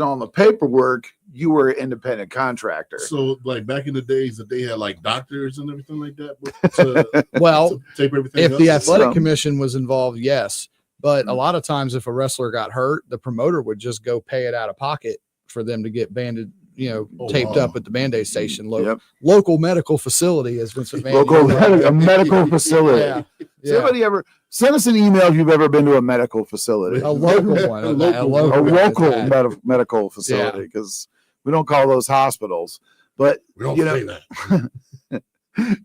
on the paperwork, you were an independent contractor. So, like back in the days that they had like doctors and everything like that. To tape everything if the athletic commission was involved, yes. But a lot of times, if a wrestler got hurt, the promoter would just go pay it out of pocket for them to get banded, taped up at the Band-Aid station. Local medical facility, as Vincent Van. A medical facility. Yeah. Somebody ever send us an email if you've ever been to a medical facility? A local one. a local medical facility, because we don't call those hospitals. But we don't say that.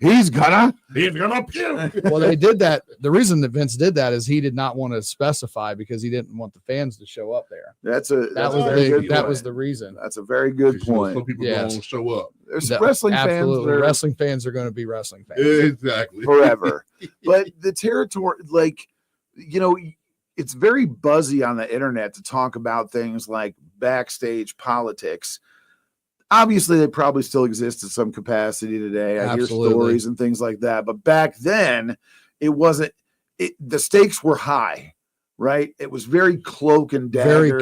He's gonna puke. Well, they did that. The reason that Vince did that is he did not want to specify because he didn't want the fans to show up there. That was the reason. That's a very good point. Some people don't want to show up. There's wrestling fans. Wrestling fans are going to be wrestling fans. Exactly. Forever. But the territory, it's very buzzy on the internet to talk about things like backstage politics. Obviously, they probably still exist in some capacity today. I hear stories and things like that. But back then, it wasn't. The stakes were high, right? It was very cloak and dagger.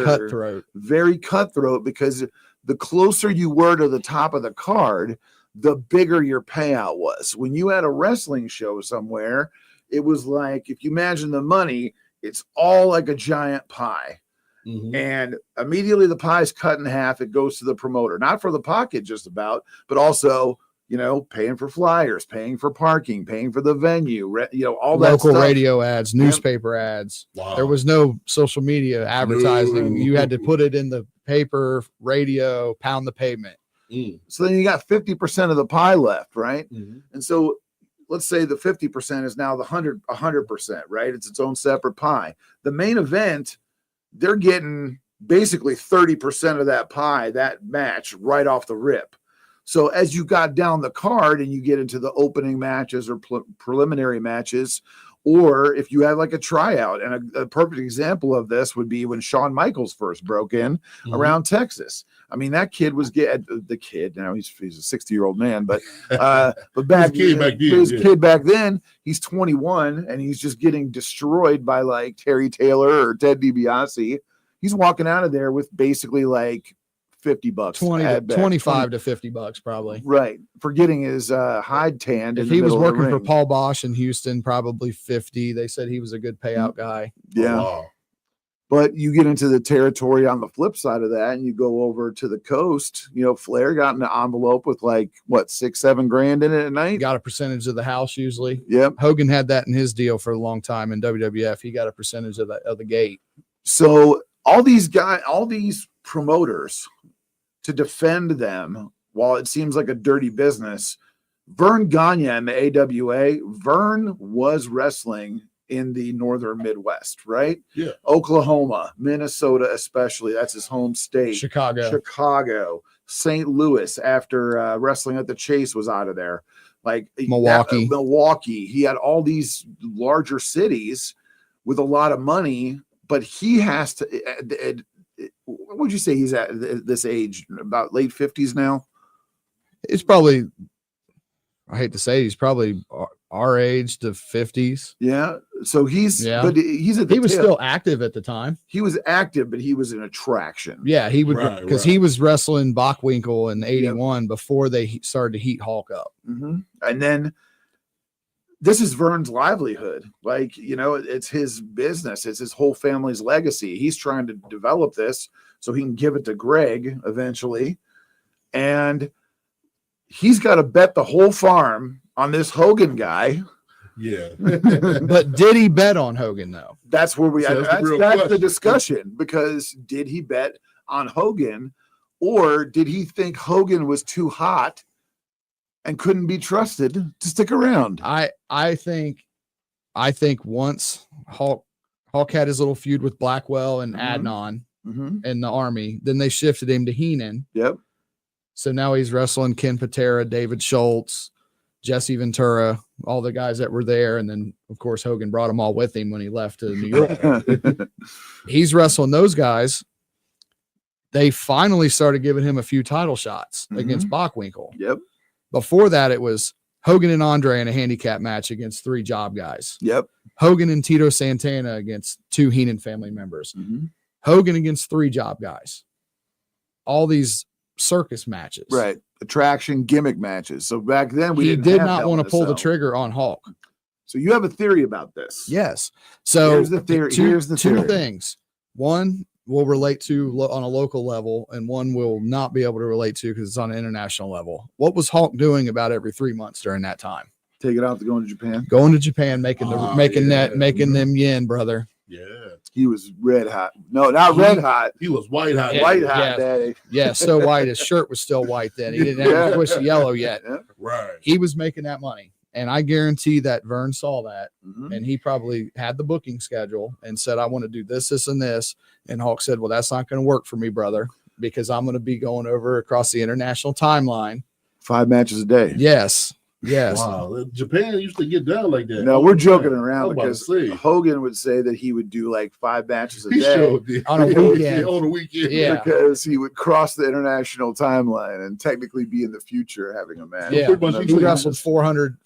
Very cutthroat, because the closer you were to the top of the card, the bigger your payout was. When you had a wrestling show somewhere, it was like, if you imagine the money, it's all like a giant pie. Mm-hmm. And immediately the pie is cut in half. It goes to the promoter, not for the pocket just about, but also, paying for flyers, paying for parking, paying for the venue, all that local radio ads, newspaper ads. Wow. There was no social media advertising. You had to put it in the paper, radio, pound the pavement. So then you got 50% of the pie left, right? Mm-hmm. And so let's say the 50% is now the 100%, right? It's its own separate pie. The main event, they're getting basically 30% of that pie, that match, right off the rip. So as you got down the card and you get into the opening matches or preliminary matches, or if you had like a tryout, and a perfect example of this would be when Shawn Michaels first broke in around Texas. I mean, that kid was the kid. Now he's a 60-year-old man, but back then, he's 21 and he's just getting destroyed by like Terry Taylor or Ted DiBiase. He's walking out of there with basically like $50, 25 to $50 probably. Right. For getting his hide tanned. If he was working for Paul Bosch in Houston, probably 50. They said he was a good payout guy. Yeah. Oh, wow. But you get into the territory on the flip side of that, and you go over to the coast. Flair got an envelope with like $6-7 grand in it at night. Got a percentage of the house usually. Yep. Hogan had that in his deal for a long time in WWF. He got a percentage of the gate. So all these promoters, to defend them, while it seems like a dirty business, Vern Gagne and the AWA, Vern was wrestling in the northern Midwest, right? Yeah. Oklahoma, Minnesota, especially. That's his home state. Chicago, St. Louis, after wrestling at the Chase was out of there. Like Milwaukee. He had all these larger cities with a lot of money, but he has to. What would you say he's at this age? About late 50s now? It's probably, I hate to say, he's probably our age to 50s. Yeah. So but he's he was still active at the time. He was active, but he was an attraction. Yeah, he would, because he was wrestling Bockwinkel in 81 before they started to heat Hulk up. Mm-hmm. And then this is Vern's livelihood. Like, it's his business. It's his whole family's legacy. He's trying to develop this so he can give it to Greg eventually. And he's got to bet the whole farm on this Hogan guy. Yeah. But did he bet on Hogan, though? That's where that's the discussion, because did he bet on Hogan, or did he think Hogan was too hot and couldn't be trusted to stick around? I think once Hulk had his little feud with Blackwell and Adnan in the Army, then they shifted him to Heenan. Yep. So now he's wrestling Ken Patera, David Schultz, Jesse Ventura, all the guys that were there. And then, of course, Hogan brought them all with him when he left to New York. He's wrestling those guys. They finally started giving him a few title shots against Bockwinkel. Yep. Before that, it was Hogan and Andre in a handicap match against 3 job guys. Yep. Hogan and Tito Santana against 2 Heenan family members. Hogan against 3 job guys. all these circus matches. Right. Attraction gimmick matches. So back then He did not want to pull the trigger on Hulk. So you have a theory about this. Yes. So here's the theory. Two things. One will relate to on a local level, and one will not be able to relate to because it's on an international level. What was Hulk doing about every 3 months during that time? Take it out to going to Japan. Going to Japan, making them yen, brother. Yeah. He was red hot. No, not red hot. He was white hot. Yeah, white hot, daddy. Yeah, so white. His shirt was still white then. He didn't have to twist yellow yet. Yeah. Right. He was making that money. And I guarantee that Vern saw that. Mm-hmm. And he probably had the booking schedule and said, I want to do this, this, and this. And Hulk said, well, that's not going to work for me, brother, because I'm going to be going over across the international timeline. 5 matches a day. Yes. Yes. Wow. Japan used to get down like that. No, we're joking around because say. Hogan would say that he would do like 5 matches a He day sure did. On a weekend. On a weekend. Yeah. because he would cross the international timeline and technically be in the future having a match. Yeah. Pretty much He wrestled 400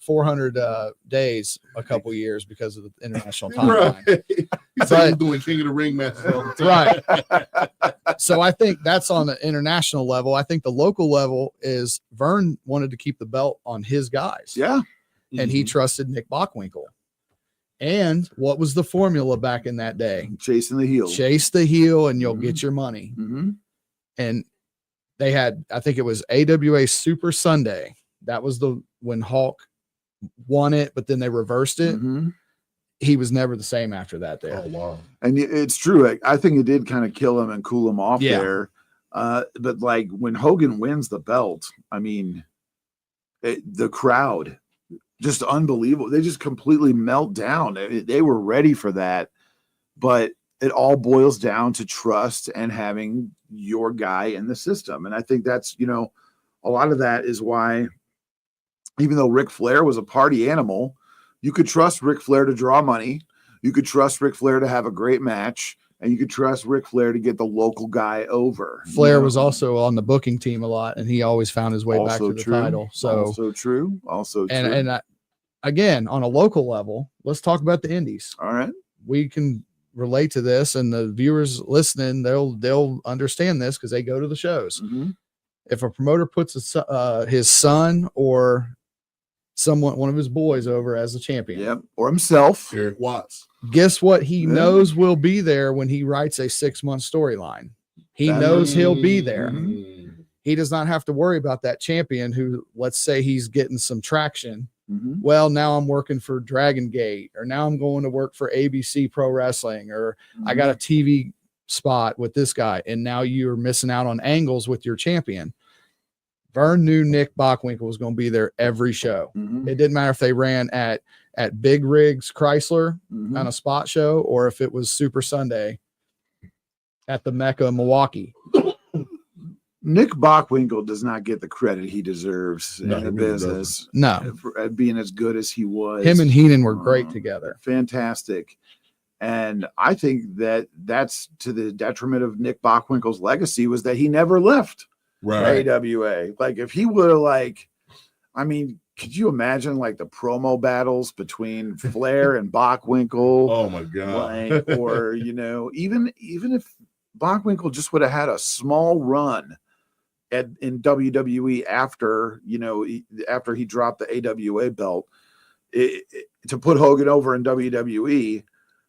days a couple years because of the international timeline. Right. He said he was doing King of the Ring matches all the time. Right. So I think that's on the international level. I think the local level is Vern wanted to keep the belt on his guys. Yeah. And he trusted Nick Bockwinkel. And what was the formula back in that day? Chasing the heel. Chase the heel and you'll get your money. Mm-hmm. And they had, I think it was AWA Super Sunday. That was when Hulk won it, but then they reversed it. Mm-hmm. He was never the same after that there. Oh, wow. And it's true. I think it did kind of kill him and cool him off Yeah. there. But like when Hogan wins the belt, I mean, the crowd, just unbelievable. They just completely melt down. They were ready for that. But it all boils down to trust and having your guy in the system. And I think that's, a lot of that is why, even though Ric Flair was a party animal, you could trust Ric Flair to draw money. You could trust Ric Flair to have a great match. And you could trust Ric Flair to get the local guy over. Flair was also on the booking team a lot, and he always found his way back to the title. So also true. And again, on a local level, let's talk about the indies. All right. We can relate to this, and the viewers listening, they'll understand this because they go to the shows. Mm-hmm. If a promoter puts his son or one of his boys over as a champion, yep, or himself, Eric Watts, guess what? He knows will be there when he writes a 6-month storyline. He knows he'll be there. Mm-hmm. He does not have to worry about that champion who, let's say he's getting some traction. Mm-hmm. Well, now I'm working for Dragon Gate, or now I'm going to work for ABC Pro Wrestling, or I got a TV spot with this guy, and now you're missing out on angles with your champion. Vern knew Nick Bockwinkel was going to be there every show. Mm-hmm. It didn't matter if they ran at Big Rigs Chrysler Mm-hmm. on a spot show, or if it was Super Sunday at the Mecca Milwaukee. Nick Bockwinkel does not get the credit he deserves in the really business. No, For being as good as he was. him and Heenan were great together. Fantastic. And I think that's to the detriment of Nick Bockwinkel's legacy, was that he never left right? AWA. Like if he would have could you imagine like the promo battles between Flair and Bockwinkel? Oh my God. Or even if Bockwinkel just would have had a small run in WWE after he dropped the AWA belt, to put Hogan over in WWE.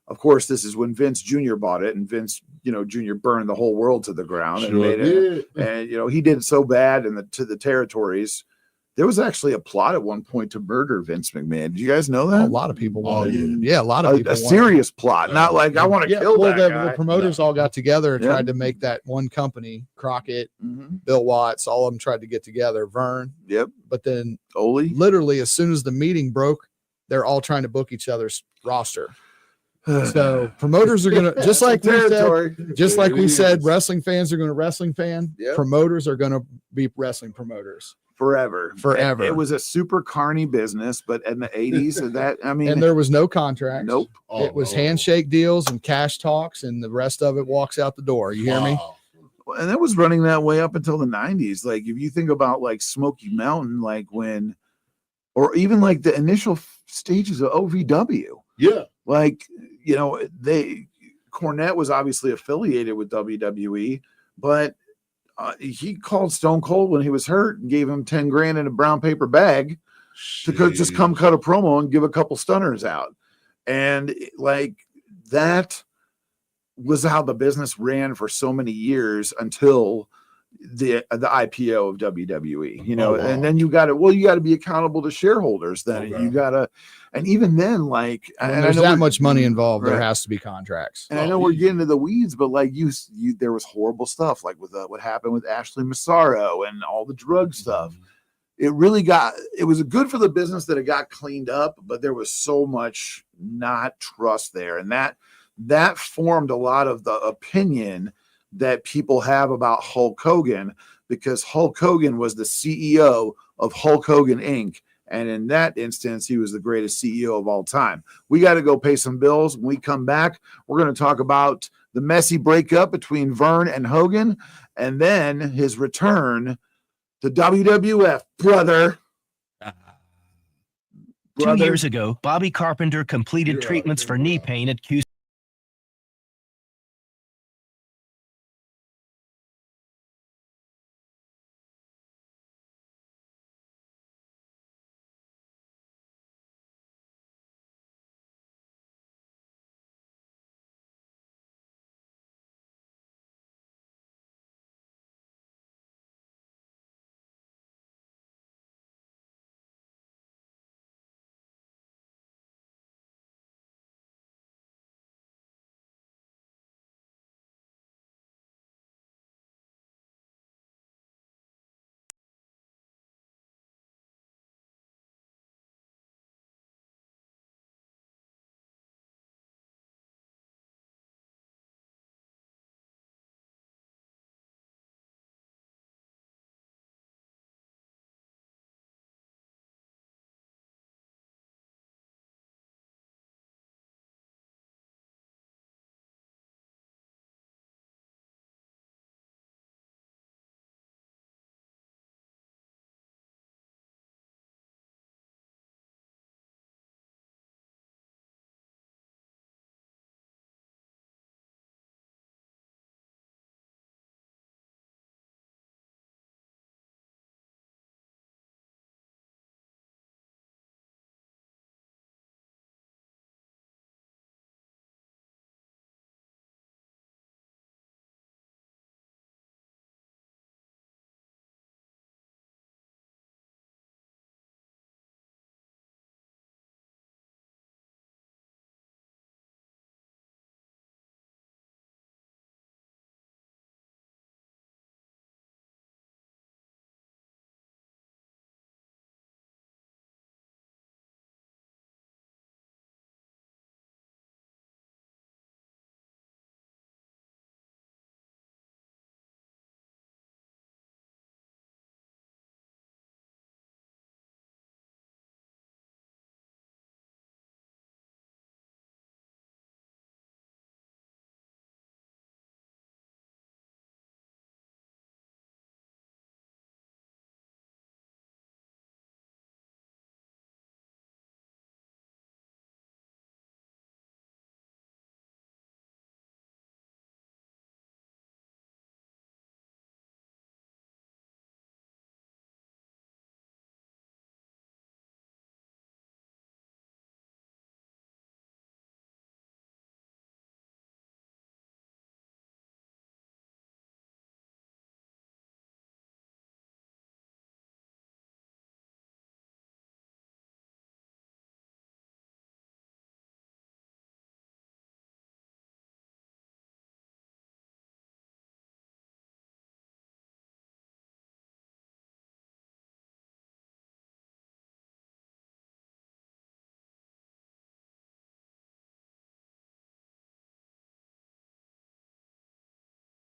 Of course, this is when Vince Jr. bought it, and Vince, Jr. burned the whole world to the ground and made it. And he did so bad to the territories. There was actually a plot at one point to murder Vince McMahon. Did you guys know that? A lot of people wanted. yeah. Yeah, a lot of people. A serious plot, not like I want to kill that guy. The promoters all got together and Yeah. tried to make that one company. Crockett, Mm-hmm. Bill Watts, all of them tried to get together. Vern, Yep. but then Ole. literally as soon as the meeting broke, they're all trying to book each other's roster. So promoters are gonna just like we said, wrestling fans are gonna wrestling fan. Yep. Promoters are gonna be wrestling promoters forever. It was a super carny business, but in the 80s, and there was no contract. Nope. It was handshake deals and cash talks, and the rest of it walks out the door. You hear me? And it was running that way up until the 90s. Like if you think about like Smoky Mountain, or even like the initial stages of OVW. Yeah. Like, Cornette was obviously affiliated with WWE, but he called Stone Cold when he was hurt and gave him 10 grand in a brown paper bag to just come cut a promo and give a couple stunners out. And like that was how the business ran for so many years until the IPO of WWE, you know. And then you got to be accountable to shareholders then. And you got to, and even then, like, when there's that much money involved, there has to be contracts. And I know we're getting into the weeds, but like you there was horrible stuff like with what happened with Ashley Massaro and all the drug stuff. It was good for the business that it got cleaned up, but there was so much not trust there. And that formed a lot of the opinion that people have about Hulk Hogan, because Hulk Hogan was the CEO of Hulk Hogan Inc. And in that instance, he was the greatest CEO of all time. We got to go pay some bills. When we come back, we're going to talk about the messy breakup between Vern and Hogan, and then his return to WWF, brother. 2 years ago, Bobby Carpenter completed treatments for knee pain at Q.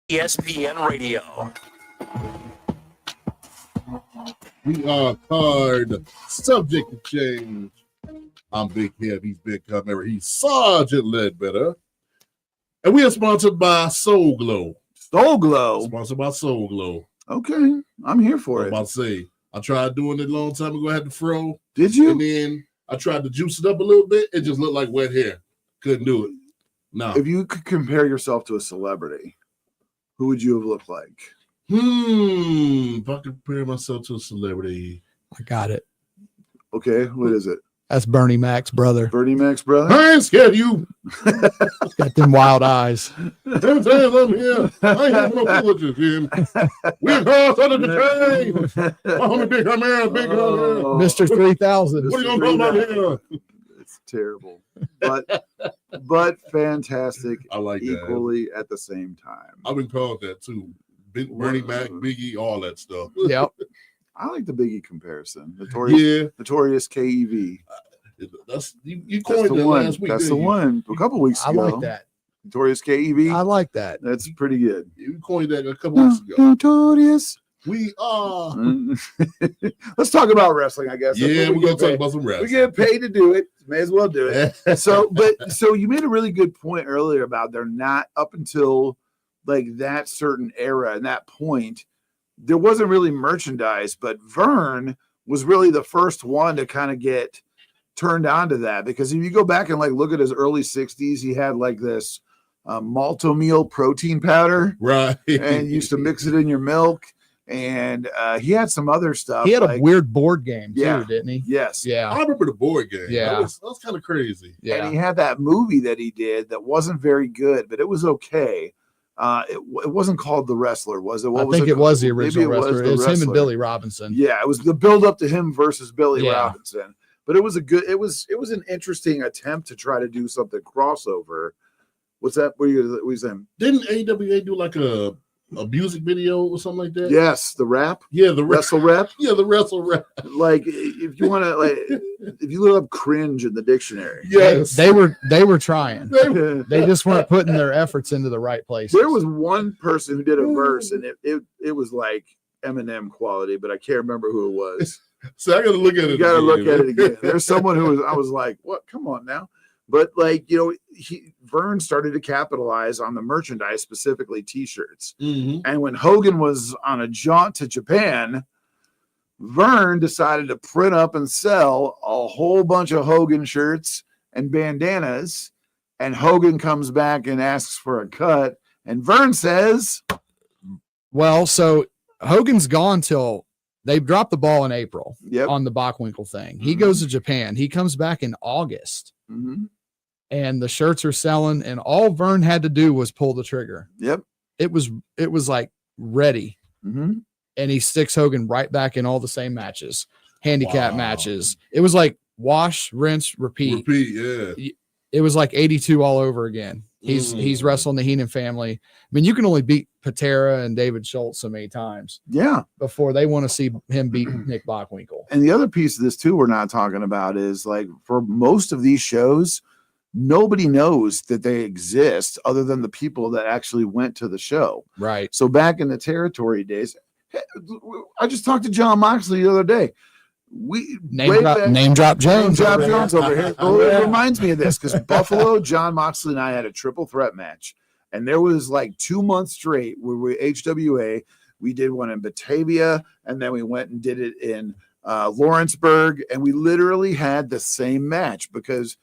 ESPN Radio. We are card subject to change. I'm Big Kev. He's Big Kimera. He's Sergeant Ledbetter. And we are sponsored by Soul Glow. Soul Glow? Sponsored by Soul Glow. Okay. I'm here for it. I'm about to say, I tried doing it a long time ago. I had to fro. Did you? And then I tried to juice it up a little bit. It just looked like wet hair. Couldn't do it. No. If you could compare yourself to a celebrity, who would you have looked like? If I could compare myself to a celebrity. I got it. Okay, what is it? That's Bernie Mac's brother. Bernie Mac's brother? I ain't scared of you. Got them wild eyes. Them times I'm here. I ain't have no privileges, Jim. We're across under the train. My homie Big Kimera, Big Kimera. Oh, Mr. 3000. What are you going to talk about here? it's terrible, but fantastic. I like that. Equally at the same time. I've been called that too. Bernie Mac, Biggie, all that stuff. Yep. I like the Biggie comparison. Notorious KEV. That's you That's coined the that one. last week. That's the one. A couple weeks I ago. like that. Notorious KEV. I like that. That's pretty good. You coined that a couple weeks ago. Notorious. We are. Let's talk about wrestling, I guess. Yeah, we're gonna talk about some We wrestling. get paid to do it. May as well do it. So you made a really good point earlier about they're not up until like that certain era and that point. There wasn't really merchandise, but Vern was really the first one to kind of get turned on to that, because if you go back and like look at his early 60s, he had like this malto meal protein powder, Right. and used to mix it in your milk, and he had some other stuff. He had like, a weird board game too, Yeah. didn't he? yes, I Yeah. remember the board game. Yeah. That was kind of crazy. Yeah. and he had that movie that he did that wasn't very good, but it was okay. It wasn't called The Wrestler, was it? I think it was the Maybe original it was wrestler. The It's him and Wrestler. Billy Robinson. Yeah, it was the build up to him versus Billy Yeah. Robinson. But it was it was an interesting attempt to try to do something crossover. What's that? What are you saying? Didn't AWA do like a music video or something like that? Yes, the rap, Yeah, the wrestle rap. Yeah, the wrestle rap. Like if you want to, like, if you look up cringe in the dictionary, Yes. They were trying. there They just weren't putting their efforts into the right places. was one person who did a verse, and it was like Eminem quality, but I can't remember who it was. So I gotta look at it. You got to look again. at it again. There's someone who I was like, what? Come on now. But like, Vern started to capitalize on the merchandise, specifically t-shirts. Mhm. And when Hogan was on a jaunt to Japan, Vern decided to print up and sell a whole bunch of Hogan shirts and bandanas. And Hogan comes back and asks for a cut. And Vern says, Well, so Hogan's gone till they dropped the ball in April yep. on the Bockwinkel thing. He Mhm. goes to Japan. He comes back in August, Mhm. and the shirts are selling. And all Vern had to do was pull the trigger. Yep. It was like ready, Mhm. and he sticks Hogan right back in all the same matches, handicap Wow. matches. It was like wash, rinse, repeat. Yeah. It was like 82 all over again. He's wrestling the Heenan family. I mean, you can only beat Patera and David Schultz so many times Yeah. before they want to see him beat Nick Bockwinkel. And the other piece of this too we're not talking about is like for most of these shows, nobody knows that they exist other than the people that actually went to the show. Right. So back in the territory days, I just talked to John Moxley the other day. Name drop Jones. Job over here. Jones over here. Well, it reminds me of this because Buffalo, John Moxley and I had a triple threat match. And there was like 2 months straight where we HWA. We did one in Batavia, and then we went and did it in Lawrenceburg. And we literally had the same match because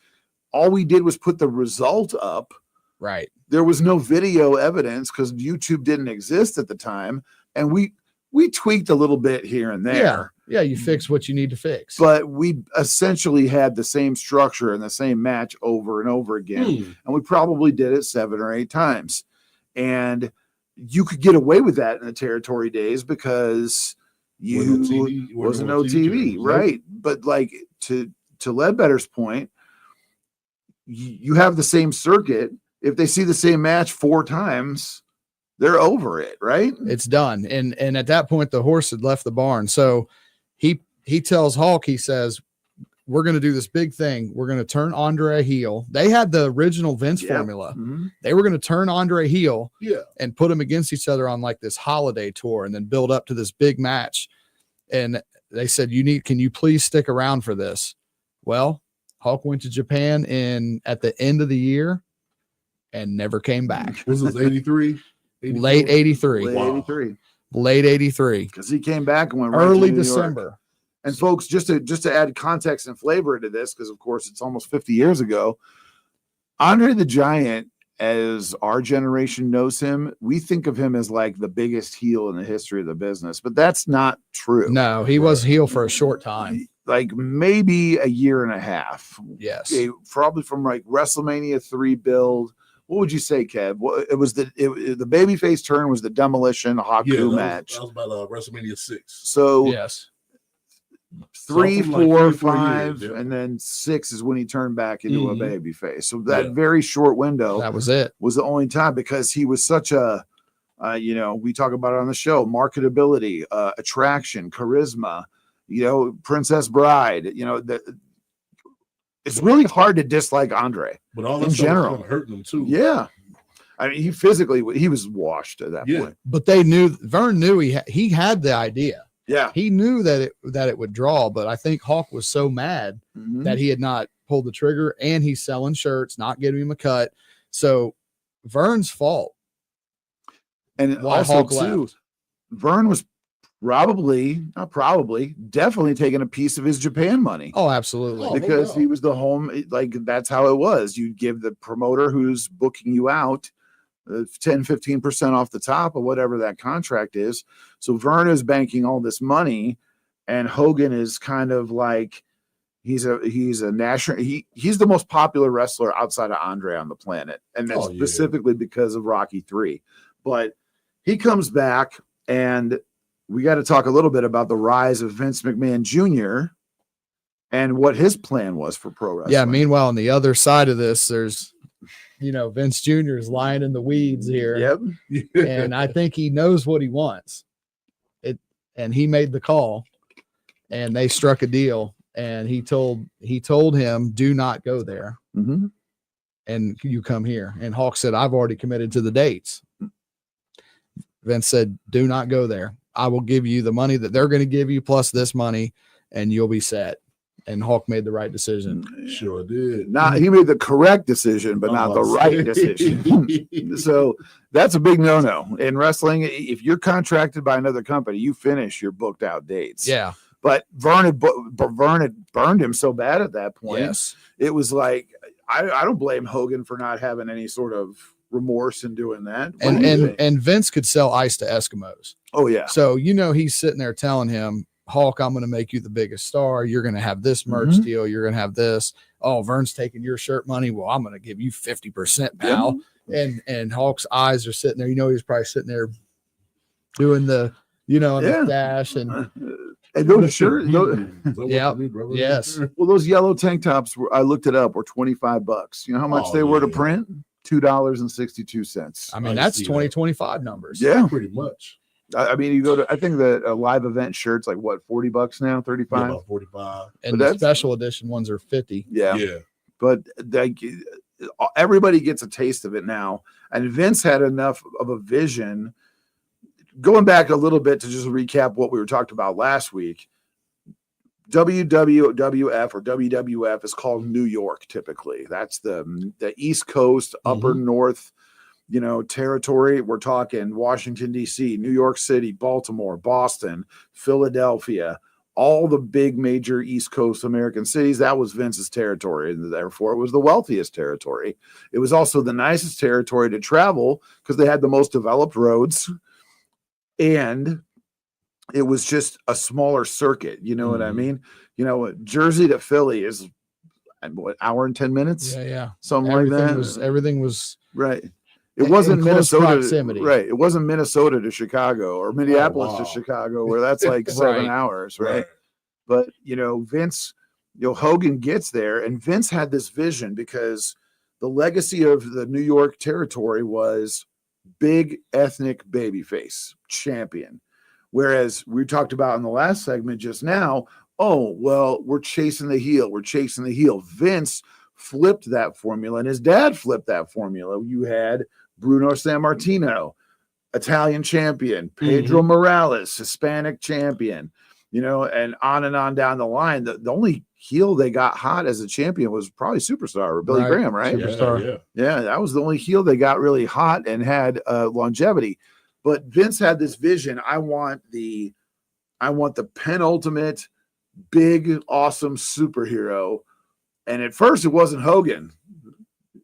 all we did was put the result up. Right. There was no video evidence because YouTube didn't exist at the time. And we tweaked a little bit here and there. Yeah. You fix what you need to fix. But we essentially had the same structure and the same match over and over again. And we probably did it 7 or 8 times. And you could get away with that in the territory days because wasn't no TV, right? But like to Ledbetter's point, you have the same circuit. If they see the same match 4 times, they're over it, right? It's done. And at that point, the horse had left the barn. So he tells Hulk, he says, we're going to do this big thing. We're going to turn Andre heel. They had the original Vince formula. Mhm. They were going to turn Andre heel Yeah. and put them against each other on like this holiday tour and then build up to this big match. And they said, can you please stick around for this? Well, Hulk went to Japan at the end of the year and never came back. Was this 83? Late 83. Late Wow. 83. Late 83. Because he came back and went right Early to New York. December. And folks, just to add context and flavor to this, because of course it's almost 50 years ago, Andre the Giant as our generation knows him, we think of him as like the biggest heel in the history of the business, but that's not true. No, he was heel for a short time. Like maybe a year and a half. Yes. Probably from like WrestleMania 3 build. What would you say, Kev? It was the babyface turn was the Demolition Haku match. That was about WrestleMania 6. So yes. 3, So like 4, 3 or 4 5, years, and then 6 is when he turned back into a baby face. So that Yeah. very short window That was it. was the only time, because he was such a we talk about it on the show, marketability, attraction, charisma, Princess Bride, it's really hard to dislike Andre. But all that in stuff general. was hurting him too. Yeah. I mean, he was washed at that point. But Vern knew he had the idea. Yeah. He knew that it would draw, but I think Hawk was so mad that he had not pulled the trigger, and he's selling shirts, not giving him a cut. So Vern's fault. And Why also Hawk too, left. Vern was definitely taking a piece of his Japan money. Oh, absolutely. Oh, Because no doubt. he was the home, like that's how it was. You give the promoter who's booking you out 10-15% off the top of whatever that contract is. So Vern is banking all this money, and Hogan is kind of like he's a national. He's the most popular wrestler outside of Andre on the planet, and that's specifically because of Rocky 3. But he comes back, and we got to talk a little bit about the rise of Vince McMahon Jr. and what his plan was for pro wrestling. Yeah. Meanwhile, on the other side of this, there's Vince Jr. is lying in the weeds here. Yep. And I think he knows what he wants. And he made the call, and they struck a deal, and he told him, do not go there. Mm-hmm. And you come here. And Hawk said, I've already committed to the dates. Vince said, do not go there. I will give you the money that they're going to give you plus this money, and you'll be set. And Hawk made the right decision. Sure did. He made the correct decision, but not the right decision. So that's a big no-no in wrestling. If you're contracted by another company, you finish your booked out dates. Yeah. But Vern had burned him so bad at that point. Yes. It was like, I don't blame Hogan for not having any sort of remorse in doing that. And Vince could sell ice to Eskimos. Oh yeah. So he's sitting there telling him, Hawk, I'm going to make you the biggest star. You're going to have this merch deal. You're going to have this. Oh, Vern's taking your shirt money. Well, I'm going to give you 50%, pal. Yep. And Hawk's eyes are sitting there. He's probably sitting there doing the, the dash and those shirts. Yeah. Yes. Well, those yellow tank tops I looked it up, were $25. You know how much they were to print? $2.62. I mean, that's 2025 numbers. Yeah, pretty much. I mean, you go to, I think the live event shirts like what, $40 now, 35. Yeah, about 45. And the special edition ones are 50. Yeah. But everybody gets a taste of it now, and Vince had enough of a vision. Going back a little bit to just recap what we were talking about last week, WWF or WWF is called New York typically. That's the East Coast, upper north, territory. We're talking Washington, D.C., New York City, Baltimore, Boston, Philadelphia, all the big major East Coast American cities. That was Vince's territory, and therefore it was the wealthiest territory. It was also the nicest territory to travel because they had the most developed roads, and it was just a smaller circuit. You know what I mean? Jersey to Philly is what, hour and 10 minutes? Yeah. Something everything like that. Everything was right. It wasn't Minnesota. Proximity. Right. It wasn't Minnesota to Chicago or Minneapolis to Chicago, where that's like 7 hours. Right. But, Vince, Hogan gets there, and Vince had this vision because the legacy of the New York territory was big ethnic babyface champion. Whereas we talked about in the last segment just now, we're chasing the heel. We're chasing the heel. Vince flipped that formula, and his dad flipped that formula. You had Bruno Sammartino, Italian champion, Pedro Morales, Hispanic champion, and on down the line. The only heel they got hot as a champion was probably Superstar or Billy Graham, right? Superstar. Yeah, that was the only heel they got really hot and had longevity. But Vince had this vision. I want the penultimate big, awesome superhero. And at first it wasn't Hogan.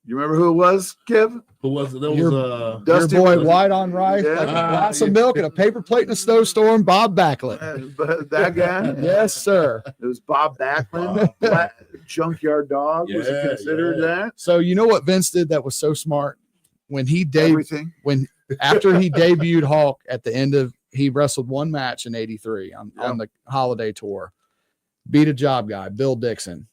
You remember who it was, Kev? Who was it? That Your- was Dusty Your boy was- White on Rice, Yeah. like a glass of milk and a paper plate in a snowstorm, Bob Backlund. But that guy? Yes, sir. It was Bob Backlund. Junkyard Dog. Was he Yeah, considered yeah. that? So you know what Vince did that was so smart? When he Everything. after he debuted Hulk at the end of, he wrestled one match in 83 on the holiday tour, beat a job guy, Bill Dixon,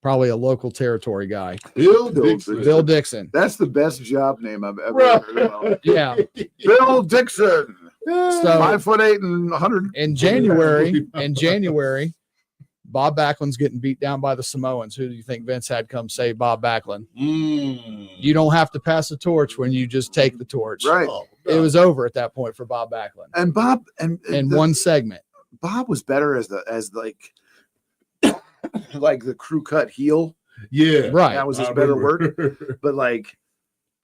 probably a local territory guy. Bill Bill Dixon. Bill Dixon. That's the best job name I've ever heard of. Yeah. Bill Dixon. So 5'8" and 100. in January, Bob Backlund's getting beat down by the Samoans. Who do you think Vince had come save Bob Backlund? You don't have to pass the torch when you just take the torch. Right. Oh, It was over at that point for Bob Backlund. And Bob In one segment. Bob was better as like the crew cut heel. yeah. Right. That was his I better remember. word. But like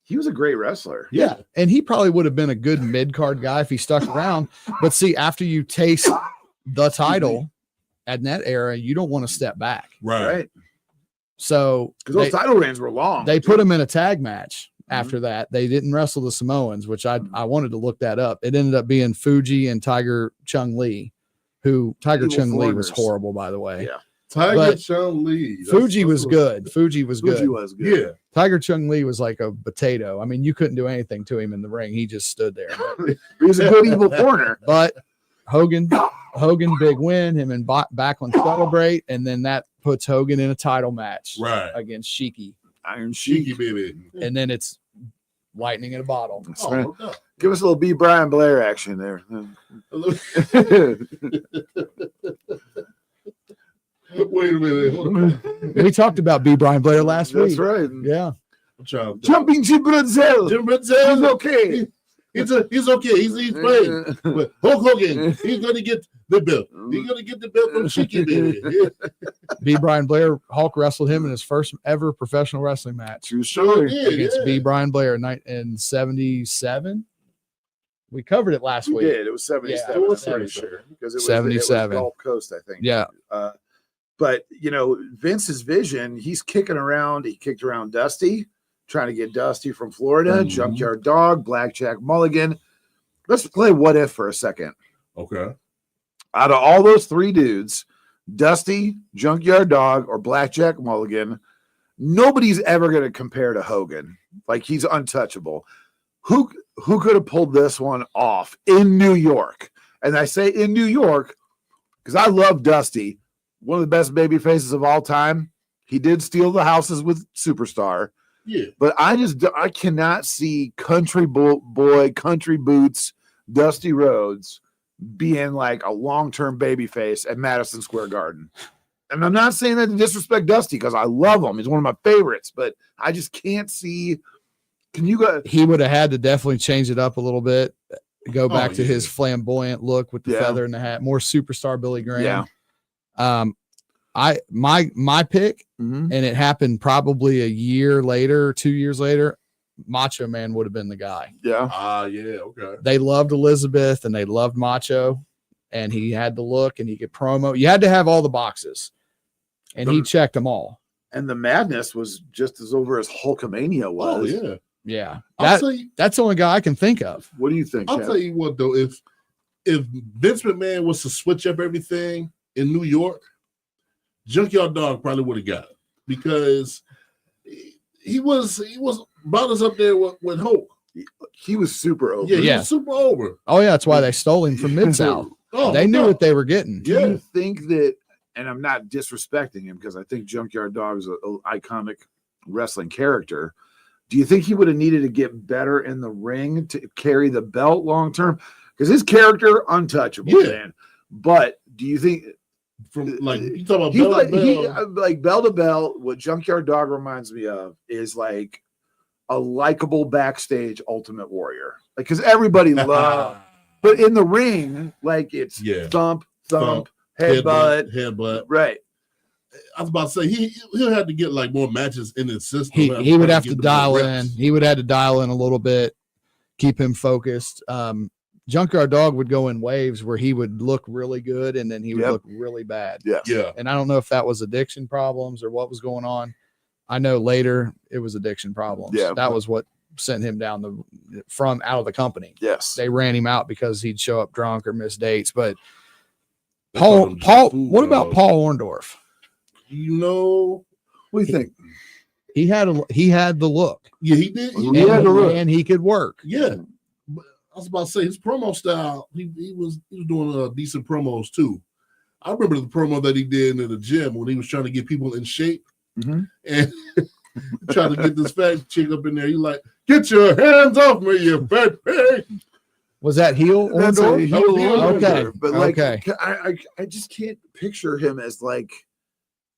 he was a great wrestler. Yeah. And he probably would have been a good mid-card guy if he stuck around. But see, after you taste the title at that era, you don't want to step back. Right. So Because those title reigns were long. they put him in a tag match after that. They didn't wrestle the Samoans, which I wanted to look that up. It ended up being Fuji and Tiger Chung Lee, who Tiger Evil Chung Lee was foreigners. horrible, by the way. Yeah. Tiger But Chung Lee. Fuji was good. Fuji was good. Fuji was good. Yeah. Tiger Chung Lee was like a potato. I mean, you couldn't do anything to him in the ring. He just stood there. He was a good evil foreigner. But Hogan, big win. Him and Backlund celebrate, and then that puts Hogan in a title match Right. against Sheiky. Iron Cheeky Sheik. baby. And then it's lightning in a bottle. That's Oh, right. no doubt. Give us a little B. Brian Blair action there. Wait a minute. Hold on. We talked about B. Brian Blair last That's week. right. Yeah. I'm trying to Jumping Jim Brazil. Jim He's Brazil. okay. He's okay. He's playing. But Hulk Hogan, he's gonna get the belt. He's gonna get the belt from Cheeky baby. Yeah. B. Brian Blair, Hulk wrestled him in his first ever professional wrestling match True Sure story. did. against Yeah. B. Brian Blair in 77. We covered it last We week. did. It was 77. Yeah, I'm it pretty was sure. Because it was 77. Gulf Coast, I think. Yeah. But, Vince's vision, he's kicking around. He kicked around Dusty, trying to get Dusty from Florida, Mhm. Junkyard Dog, Blackjack Mulligan. Let's play what if for a second. Okay. Out of all those three dudes, Dusty, Junkyard Dog, or Blackjack Mulligan, nobody's ever going to compare to Hogan. Like, he's untouchable. Who could have pulled this one off in New York? And I say in New York because I love Dusty, one of the best baby faces of all time. He did steal the houses with Superstar, Yeah. but I cannot see country boy, country boots, Dusty Rhodes being like a long-term baby face at Madison Square Garden. And I'm not saying that to disrespect Dusty because I love him. He's one of my favorites, but I just can't see. Can you go? He would have had to definitely change it up a little bit, go back to yeah. his flamboyant look with the Yeah. feather and the hat, more superstar Billy Graham. Yeah. My pick, Mhm. and it happened probably a year later, 2 years later, Macho Man would have been the guy. Yeah. Yeah. Okay. They loved Elizabeth and they loved Macho, and he had the look and he could promo. You had to have all the boxes, and he checked them all. And the madness was just as over as Hulkamania Oh was. yeah. Yeah, I'll tell you. that's the only guy I can think of. What do you think? I'll Chad? tell you what though. If Vince McMahon was to switch up everything in New York, Junkyard Dog probably would have got it because he was about as up there with Hulk. He was super over. Yeah, he Yeah. was super over. Oh yeah, that's why they stole him from Mid South. Oh, They knew no. what they were getting. Do Yeah. you think that, and I'm not disrespecting him because I think Junkyard Dog is an iconic wrestling character. Do you think he would have needed to get better in the ring to carry the belt long term? Because his character, untouchable, Yeah. man. But do you think From like you talk about he's bell like, to bell. like bell to bell? What Junkyard Dog reminds me of is like a likable backstage Ultimate Warrior, like because everybody loves. But in the ring, like it's Yeah. thump, Thump, headbutt, right? I was about to say he'll have to get like more matches in his system. He would have to get the dial more in. reps. He would have to dial in a little bit, keep him focused. Junkyard Dog would go in waves where he would look really good and then he would Yep. look really bad. Yes. Yeah. And I don't know if that was addiction problems or what was going on, I know later it was addiction problems. Yeah, That was what sent him down out of the company. Yes. They ran him out because he'd show up drunk or miss dates. But They called him just food what about dog. Paul Orndorff? You know, What do you think? He had the look. yeah, he did. He had the look. And he could work. Yeah, but I was about to say his promo style. He was doing decent promos too. I remember the promo that he did in the gym when he was trying to get people in shape and trying to get this fat chick up in there. He like, get your hands off me, you fat pig. Was that heel That's a Orndorff? heel Okay. Orndorff. But like, Okay. I just can't picture him as like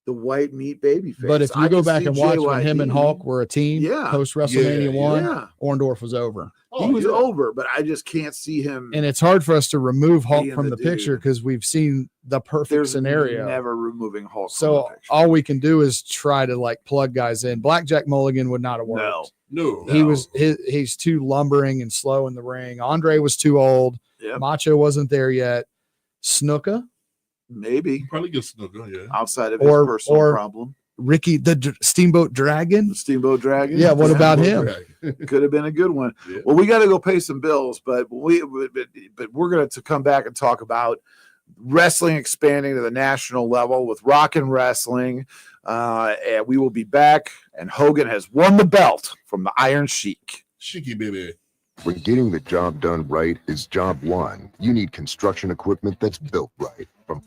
the white meat baby face. But if you go back and watch when him and JYD, Hulk were a team Yeah. post WrestleMania Yeah, 1, yeah. Orndorff was over. He was over, but I just can't see him. And it's hard for us to remove Hulk Being from the the picture dude. because we've seen the perfect There's scenario. never removing Hulk. from So the picture. all we can do is try to like plug guys in. Blackjack Mulligan would not have worked. No. No, He's too lumbering and slow in the ring. Andre was too old. Yep. Macho wasn't there yet. Snuka, Maybe probably get snooker. Yeah, outside of Or- his personal or- problem. Ricky Steamboat Dragon. The Steamboat Dragon. Yeah, what about him? Could have been a good one. Yeah. Well, we got to go pay some bills, but we're going to come back and talk about wrestling expanding to the national level with Rock and Wrestling. And we will be back. And Hogan has won the belt from the Iron Sheik. Sheiky baby. When getting the job done right is job one, you need construction equipment that's built right. From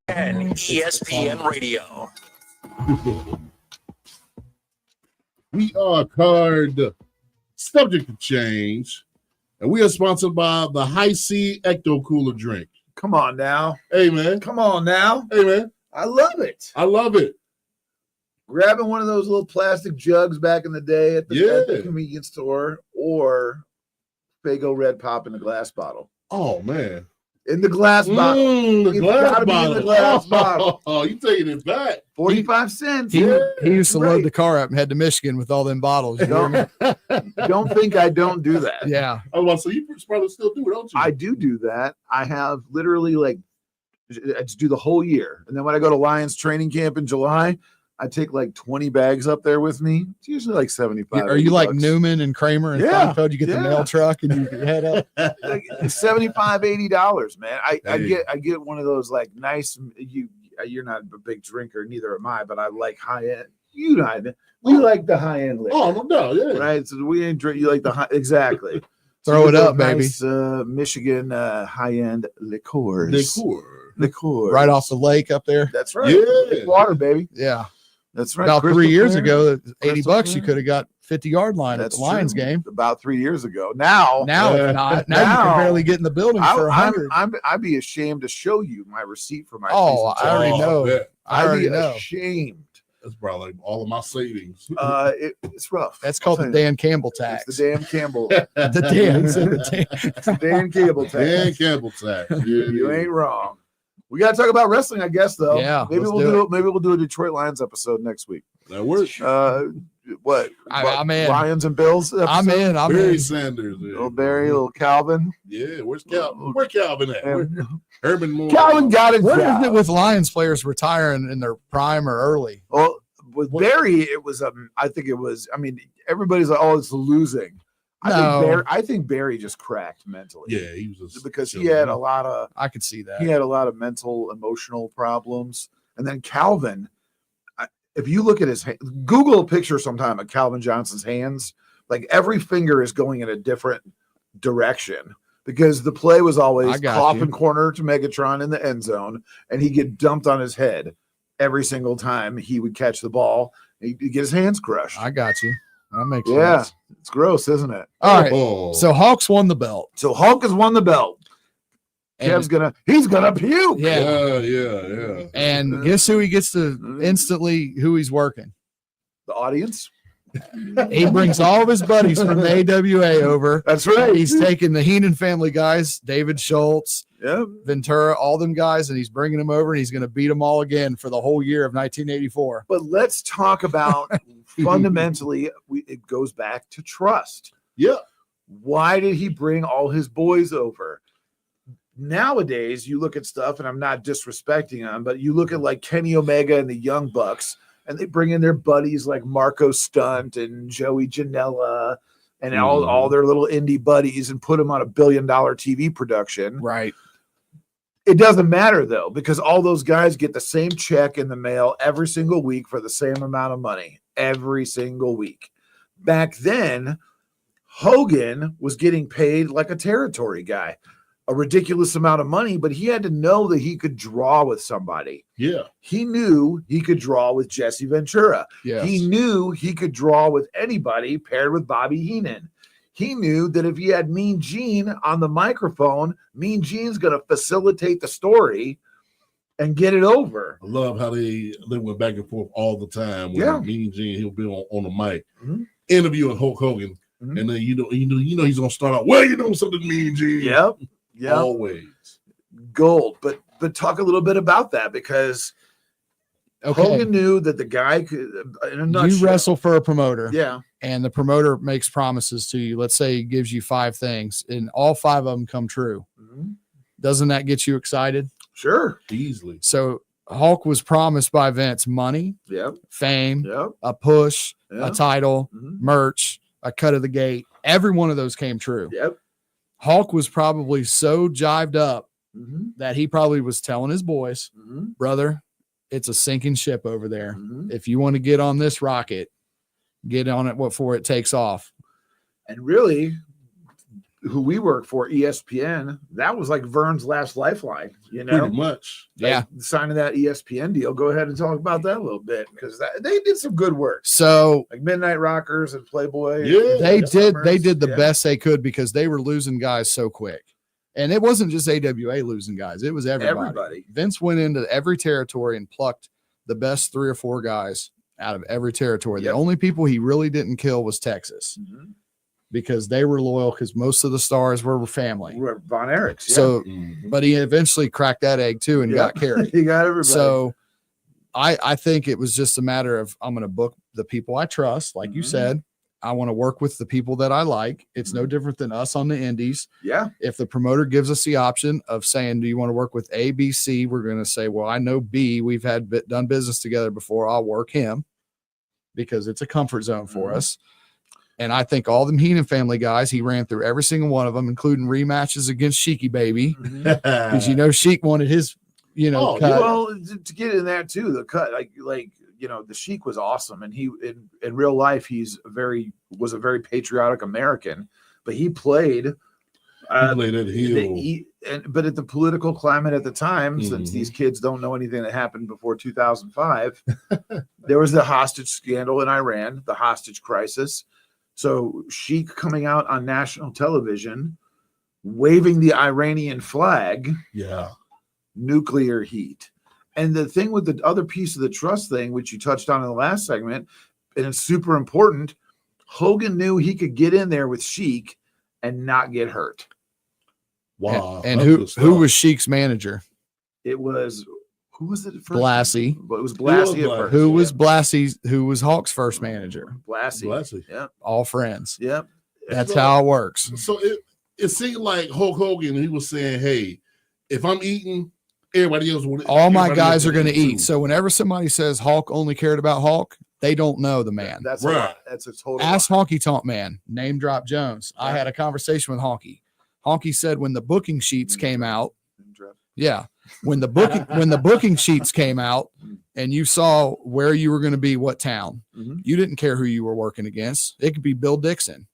and ESPN Radio. We are card subject to change, and we are sponsored by the High C Ecto Cooler drink. Come on now. Hey, man. Come on now. Hey, man. I love it. I love it. Grabbing one of those little plastic jugs back in the day at the convenience store, or Faygo Red Pop in a glass bottle. Oh, man. In the glass bottle. The glass bottle. In the glass bottle. Oh, you taking it back. 45 cents. He used to load the car up and head to Michigan with all them bottles. You hear me? Don't think I don't do that. Yeah. Oh, well, so you probably still do it, don't you? I do that. I have literally I just do the whole year. And then when I go to Lions training camp in July, I take like 20 bags up there with me. It's usually like 75. Are you like Newman and Kramer and Seinfeld? You get the mail truck and you head up. Like $75, $80, man. I get one of those like nice. You're not a big drinker, neither am I, but I like high end. We like the high end liquor. Oh no, yeah. Right. So we ain't drink. You like the high exactly. Throw it up, baby. Nice, Michigan high end liqueurs. Liqueur. Right off the lake up there. That's right. Yeah. Water, baby. Yeah. That's right. About Crystal 3 years clear. ago, $80 Crystal you could have got 50-yard line at the Lions true. game. About 3 years ago. Now It's not. Now you can barely get in the building for 100. I'd be ashamed to show you my receipt for my. Oh, I already know. I I'd already be know. ashamed. That's probably like all of my savings. It's rough. That's called the Dan Campbell tax. It's the Dan Campbell. the It's the Dan Campbell tax. Dan Campbell tax. You ain't wrong. We got to talk about wrestling, I guess, though. Yeah, maybe let's we'll do it. Maybe we'll do a Detroit Lions episode next week. That works. What? I'm in. Lions and Bills. Episode? I'm in. Barry Sanders. Yeah. Little Barry, little Calvin. Yeah, where's Calvin? Where Calvin at? Urban Moore. Calvin got it. What is it with Lions players retiring in their prime or early? Well, with Barry, it was. I think it was. I mean, everybody's like, "Oh, it's losing." I think Barry just cracked mentally. Yeah, he was just because he had a lot of. I could see that. He had a lot of mental, emotional problems, and then Calvin. If you look at his Google a picture sometime of Calvin Johnson's hands, like every finger is going in a different direction because the play was always coffin corner to Megatron in the end zone, and he'd get dumped on his head every single time he would catch the ball. He'd get his hands crushed. I got you. That makes sense. It's gross, isn't it? All right. So Hawks won the belt. So Hulk has won the belt. Kev's he's gonna puke. Yeah. And guess who he gets to instantly who he's working? The audience. He brings all of his buddies from the AWA over. That's right. He's taking the Heenan family guys, David Schultz, Yep. Ventura, all them guys, and he's bringing them over and he's going to beat them all again for the whole year of 1984. But let's talk about fundamentally, it goes back to trust. Yeah. Why did he bring all his boys over? Nowadays, you look at stuff, and I'm not disrespecting them, but you look at like Kenny Omega and the Young Bucks, and they bring in their buddies like Marco Stunt and Joey Janela and all their little indie buddies and put them on $1 billion TV production. Right. It doesn't matter, though, because all those guys get the same check in the mail every single week for the same amount of money every single week. Back then, Hogan was getting paid like a territory guy, a ridiculous amount of money, but he had to know that he could draw with somebody. Yeah. He knew he could draw with Jesse Ventura. Yes. He knew he could draw with anybody paired with Bobby Heenan. He knew that if he had Mean Gene on the microphone, Mean Gene's going to facilitate the story and get it over. I love how they went back and forth all the time. When Mean Gene, he'll be on the mic interviewing Hulk Hogan. And then you know he's gonna start out. Well, you know something, Mean Gene. Yep. Always gold. But talk a little bit about that because Hogan knew that the guy could. In a nutshell, you wrestle for a promoter, and the promoter makes promises to you. Let's say he gives you 5 things, and all 5 of them come true. Doesn't that get you excited? Sure, easily. So Hulk was promised by Vince money, fame, a push, a title, merch, a cut of the gate. Every one of those came true. Hulk was probably so jived up that he probably was telling his boys, brother, it's a sinking ship over there. If you want to get on this rocket, get on it before it takes off. And really, who we work for, ESPN, that was like Vern's last lifeline, you know? Pretty much. Yeah. Signing that ESPN deal. Go ahead and talk about that a little bit, because they did some good work. So Like Midnight Rockers and Playboy. Yeah. they Summers, did the yeah. best they could because they were losing guys so quick. And it wasn't just AWA losing guys. It was everybody. Vince went into every territory and plucked the best 3 or 4 guys out of every territory. Yep. The only people he really didn't kill was Texas because they were loyal because most of the stars were family. Von Erichs. Yeah. So, but he eventually cracked that egg too and got carried. He got everybody. So I think it was just a matter of I'm going to book the people I trust. Like you said, I want to work with the people that I like. It's no different than us on the indies. yeah. If the promoter gives us the option of saying, do you want to work with A, B, C? We're going to say, well, I know B, we've done business together before. I'll work him because it's a comfort zone for us. And I think all the Heenan family guys, he ran through every single one of them, including rematches against Sheiky Baby. Because, you know, Sheik wanted his, you know, cut. Well, to get in that too, the cut, like, you know, the Sheik was awesome. And he, in real life, was a very patriotic American, but he played, He played at heel. but at the political climate at the time, since these kids don't know anything that happened before 2005, there was the hostage scandal in Iran, the hostage crisis. So Sheik coming out on national television, waving the Iranian flag, Yeah. nuclear heat. And the thing with the other piece of the trust thing, which you touched on in the last segment, and it's super important, Hogan knew he could get in there with Sheik and not get hurt. Wow. And That's good stuff. who was Sheik's manager? It was, who was it at first? Blassie. But it was Blassie at first. Who was Blassie's? Who was Hawk's first manager? Blassie? Yeah. All friends. Yep. That's how it works. So it seemed like Hulk Hogan, he was saying, hey, if I'm eating, everybody else will. All my guys are going to too. eat. So whenever somebody says Hulk only cared about Hulk, they don't know the man. That's Right. a lot. That's a total. Ask Honky Tonk Man, name drop Jones. I had a conversation with Honky. Honky said when the booking sheets came out, when the booking sheets came out and you saw where you were going to be, what town, you didn't care who you were working against. It could be Bill Dixon.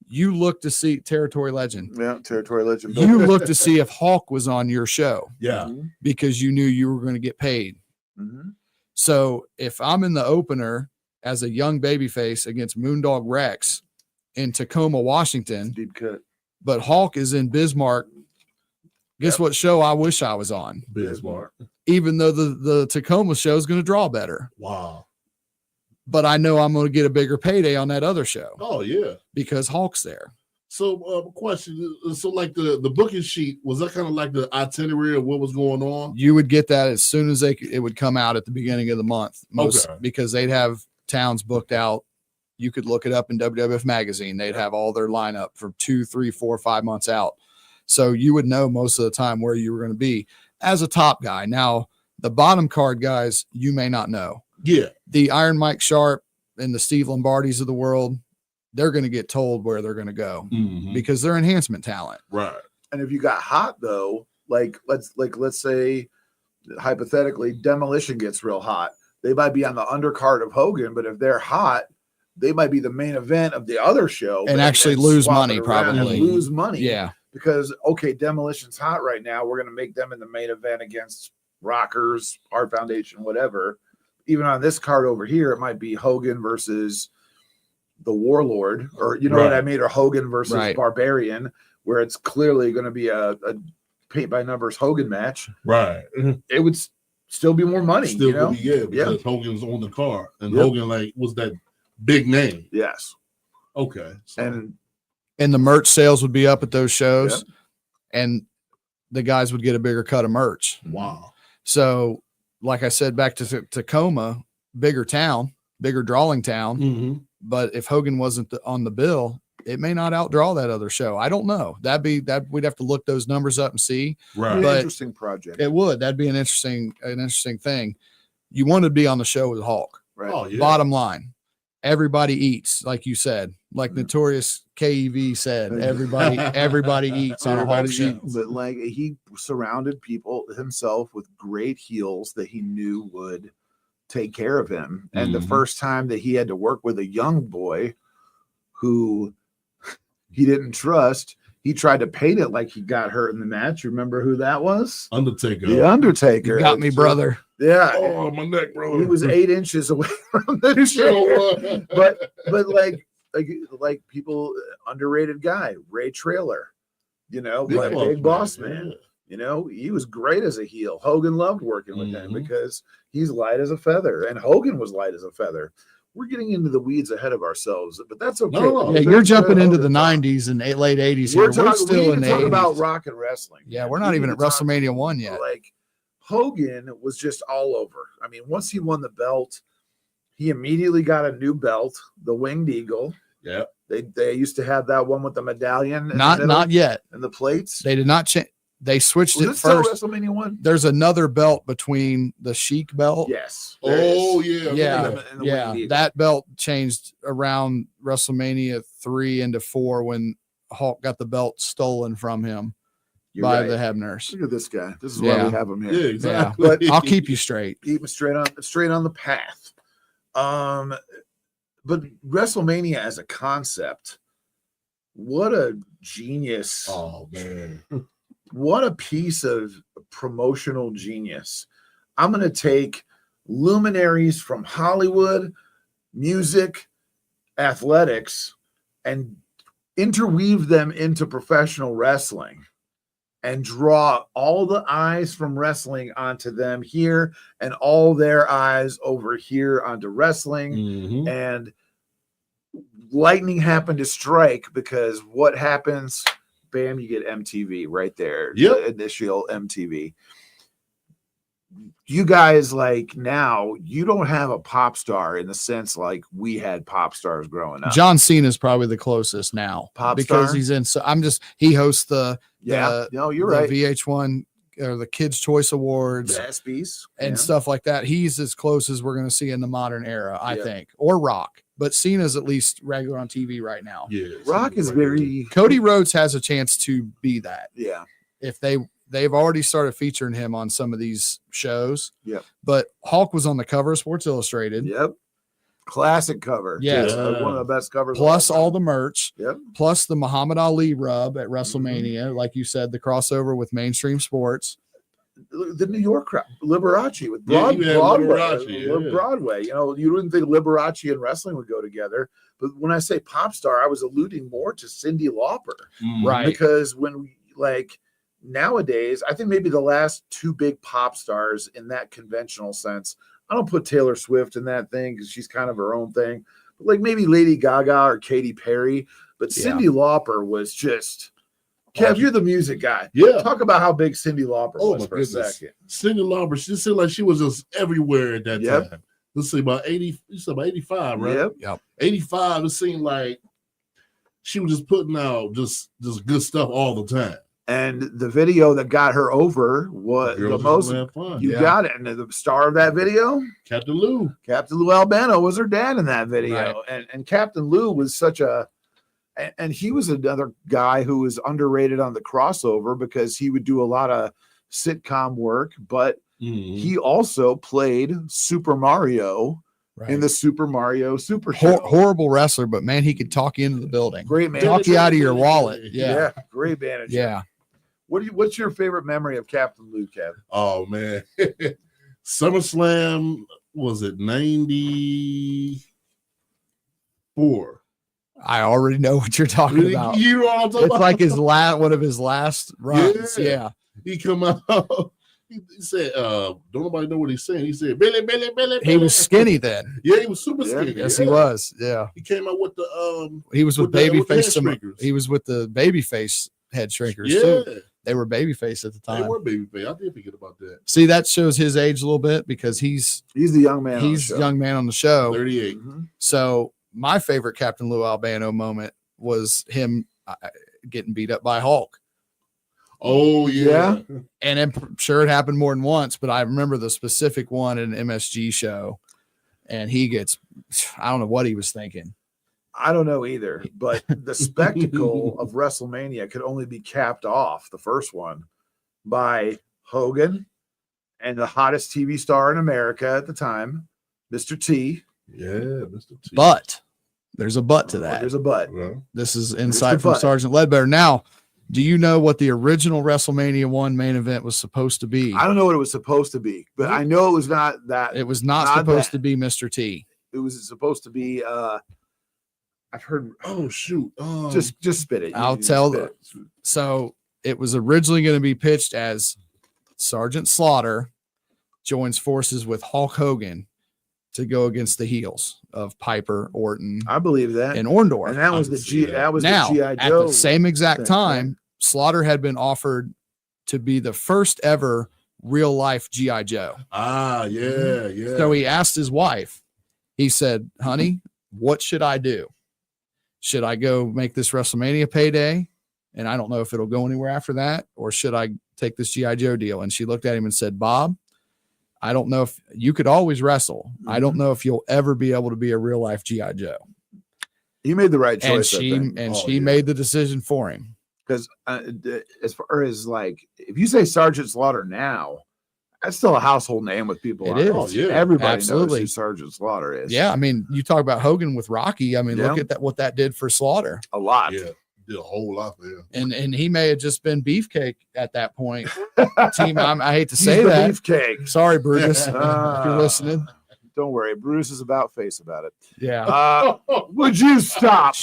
You look to see Territory Legend. Yeah, Territory Legend. You look to see if Hulk was on your show Yeah. because you knew you were going to get paid. So if I'm in the opener as a young babyface against Moondog Rex in Tacoma, Washington, Deep cut. but Hulk is in Bismarck, guess what show I wish I was on? Bismarck. Even though the Tacoma show is going to draw better. Wow. But I know I'm going to get a bigger payday on that other show Oh, yeah. because Hulk's there. So, question. So, like the booking sheet, was that kind of like the itinerary of what was going on? You would get that as soon as it would come out at the beginning of the month, Okay. because they'd have towns booked out. You could look it up in WWF Magazine. They'd have all their lineup for 2, 3, 4, 5 months out. So you would know most of the time where you were going to be as a top guy. Now, the bottom card guys, you may not know. Yeah. The Iron Mike Sharp and the Steve Lombardis of the world, they're going to get told where they're going to go because they're enhancement talent. Right. And if you got hot though, let's say hypothetically Demolition gets real hot, they might be on the undercard of Hogan, but if they're hot, they might be the main event of the other show And but actually then lose swap money, it around and probably. lose money. Yeah. Because okay, Demolition's hot right now. We're gonna make them in the main event against Rockers, Art Foundation, whatever. Even on this card over here, it might be Hogan versus the Warlord, or you know what I mean, or Hogan versus Barbarian, where it's clearly going to be a paint by numbers Hogan match. Right. It would still be more money. Still you know? could be, because Hogan's on the card, and Hogan was that big name. Yes. Okay. So. And the merch sales would be up at those shows, and the guys would get a bigger cut of merch. Wow. So, like I said, back to Tacoma, bigger town, bigger drawing town. But if Hogan wasn't on the bill, it may not outdraw that other show. I don't know. We'd have to look those numbers up and see. Right. But interesting project. It would. That'd be an interesting thing. You want to be on the show with Hulk. Right. Oh, yeah. Bottom line, everybody eats, like you said, like Notorious KEV said, everybody eats on a Hulk show. But like he surrounded people himself with great heels that he knew would take care of him. And the first time that he had to work with a young boy who he didn't trust, he tried to paint it like he got hurt in the match. Remember who that was? Undertaker. The Undertaker. You got me, brother. Yeah. Oh, my neck, brother. He was 8 inches away from the chair. But like people, underrated guy, Ray Traylor, big boss man. Yeah. He was great as a heel. Hogan loved working with him because he's light as a feather, and Hogan was light as a feather. We're getting into the weeds ahead of ourselves, but that's okay. No. Yeah, you're jumping into the 90s and late 80s. We're still in the 80s. about rock and wrestling. Yeah, we're not even at WrestleMania 1 yet. Like Hogan was just all over. I mean, once he won the belt, he immediately got a new belt, the Winged Eagle. Yeah. They used to have that one with the medallion. Not yet. And the plates. They did not change. They switched Was it it still first. WrestleMania 1? There's another belt between the Sheik belt. Yes. Oh, yeah. Yeah. That belt changed around WrestleMania 3 into 4 when Hulk got the belt stolen from him by the Hebners. Look at this guy. This is why we have him here. Yeah, exactly. But I'll keep you straight. Keep him straight on the path. But WrestleMania as a concept, what a genius. Oh, man. What a piece of promotional genius. I'm going to take luminaries from Hollywood, music, athletics, and interweave them into professional wrestling and draw all the eyes from wrestling onto them here and all their eyes over here onto wrestling. And lightning happened to strike, because what happens? Bam, you get MTV right there. Yep. The initial MTV. You guys, like, now you don't have a pop star in the sense like we had pop stars growing up. John Cena is probably the closest now because star? he's in. So he hosts No, you're the right. VH1 or the Kids Choice Awards, The ESPYs and stuff like that. He's as close as we're going to see in the modern era, I Yeah. think, or Rock. But Cena's at least regular on TV right now. Yeah. Rock is very Cody Rhodes has a chance to be that. Yeah. If they've already started featuring him on some of these shows. Yep. But Hulk was on the cover of Sports Illustrated. Yep. Classic cover. Yeah. Like one of the best covers. Plus of all the merch. Yep. Plus the Muhammad Ali rub at WrestleMania. Like you said, the crossover with mainstream sports. The New York crowd, Liberace with Yeah, Broadway. Liberace, yeah. Broadway. You wouldn't think Liberace and wrestling would go together. But when I say pop star, I was alluding more to Cyndi Lauper. Right. Because when nowadays, I think maybe the last two big pop stars in that conventional sense, I don't put Taylor Swift in that thing because she's kind of her own thing, but like maybe Lady Gaga or Katy Perry. But Cyndi Lauper was just, Kev, you're the music guy. Yeah. Talk about how big Cyndi Lauper was for a second. Cyndi Lauper, she seemed like she was just everywhere at that Yep. time. Let's see, about 80, you said about 85, right? Yep. 85, it seemed like she was just putting out just good stuff all the time. And the video that got her over was the most. You got it. And the star of that video, Captain Lou. Captain Lou Albano was her dad in that video. Right. And Captain Lou was such a, and he was another guy who was underrated on the crossover because he would do a lot of sitcom work, but he also played Super Mario in the Super Mario Super Show. Horrible wrestler, but man, he could talk you into the building. Great man. Talk you out of your wallet. Yeah. Great manager. Yeah. What's your favorite memory of Captain Lou, Kevin? Oh man. SummerSlam, was it 94? I already know what you're talking about. You know what I'm talking It's about? like his one of his last runs. Yeah. He come out. He said, don't nobody know what he's saying. He said, Billy. He was skinny then. Yeah, he was super skinny. Yes, he was. Yeah. He came out with the he was with with the head babyface. shrinkers. He was with the babyface head shrinkers Yeah. too. They were babyface at the They time. were babyface. I did forget about that. See, that shows his age a little bit because he's the young man. He's the young man on the show. 38. So my favorite Captain Lou Albano moment was him getting beat up by Hulk. Oh yeah. And I'm sure it happened more than once, but I remember the specific one in an MSG show, and he gets, I don't know what he was thinking. I don't know either, but the spectacle of WrestleMania could only be capped off, the first one, by Hogan and the hottest TV star in America at the time, Mr. T. Yeah, Mr. T. But there's a but to that. There's a but. Well, This is insight Mr. from Butt. Sergeant Ledbetter. Now, Do you know what the original WrestleMania 1 main event was supposed to be? I don't know what it was supposed to be, but I know it was not that. It was not supposed to be Mr. T. It was supposed to be. I've heard. Oh shoot! Just spit it. I'll You tell. spit it. So it was originally going to be pitched as Sergeant Slaughter joins forces with Hulk Hogan to go against the heels of Piper, Orton, I believe that. and Orndorff. And that was the G. That was Now, the GI at Joe. the same exact thing, time, Slaughter had been offered to be the first ever real life GI Joe. Yeah. So he asked his wife. He said, "Honey, what should I do? Should I go make this WrestleMania payday? And I don't know if it'll go anywhere after that, or should I take this GI Joe deal?" And she looked at him and said, "Bob, I don't know if you could always wrestle. I don't know if you'll ever be able to be a real life GI Joe." He made the right And choice. she made the decision for him. Because as far as like, if you say Sergeant Slaughter now, that's still a household name with people. It is. Oh, yeah. Everybody Absolutely. knows who Sergeant Slaughter is. Yeah, I mean, you talk about Hogan with Rocky. I mean, Yeah. look at that, what that did for Slaughter. A lot. Yeah, did a whole lot there. And he may have just been beefcake at that point. Team, I hate to He's say the that. beefcake. Sorry, Brutus, if you're listening. Don't worry, Bruce is about face about it. Yeah. Would you stop?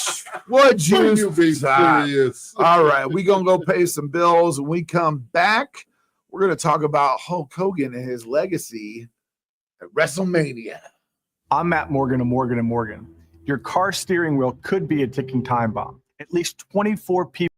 Would You you be stop? serious. All right, we're gonna go pay some bills. When we come back, we're gonna talk about Hulk Hogan and his legacy at WrestleMania. I'm Matt Morgan of Morgan & Morgan. Your car steering wheel could be a ticking time bomb. At least 24 people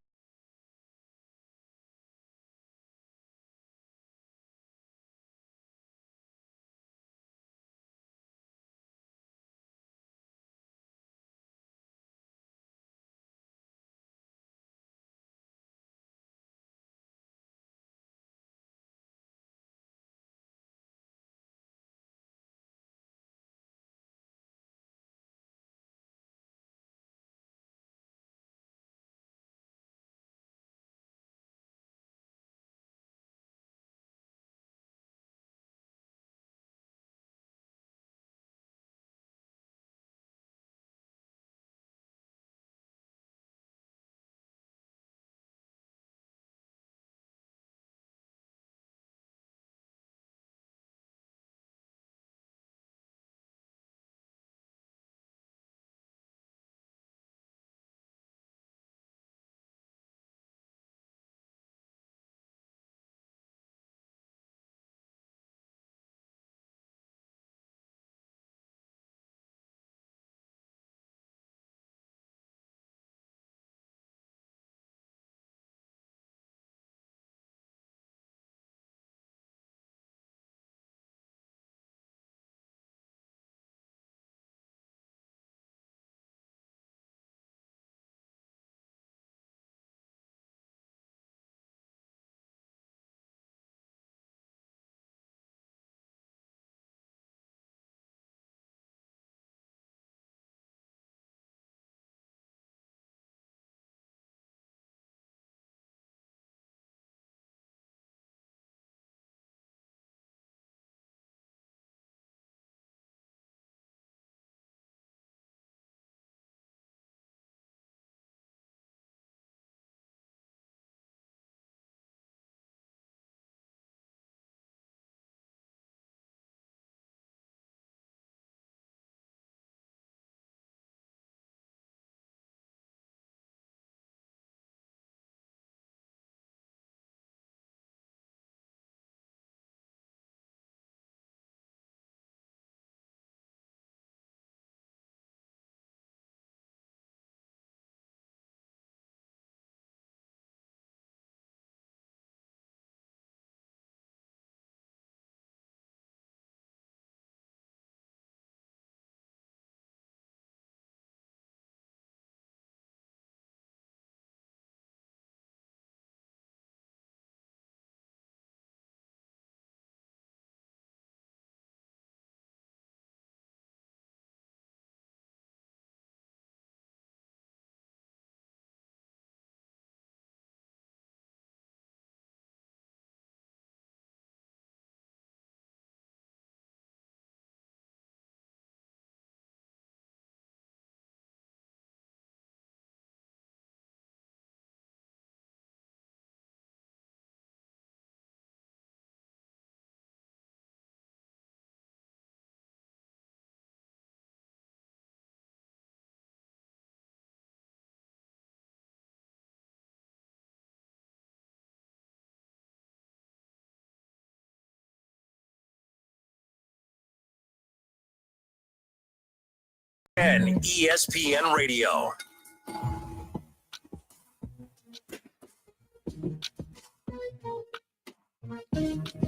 ESPN Radio.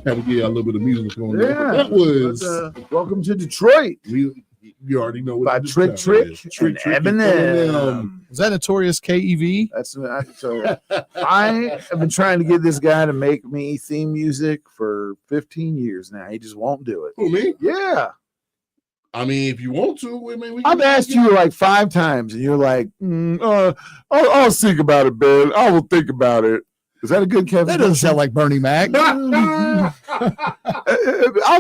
Had to get a little bit of music on there. Yeah, That was Welcome to Detroit you already know what by the Trick time it Trick is. and Eminem. Is that Notorious KEV? I have been trying to get this guy to make me theme music for 15 years now. He just won't do it. Who, me? Yeah. I mean, if you want to, I mean, I've asked you like 5 times, and you're like, I'll think about it, Ben. I will think about it. Is that a good Kevin? That doesn't sound like Bernie Mac. I'll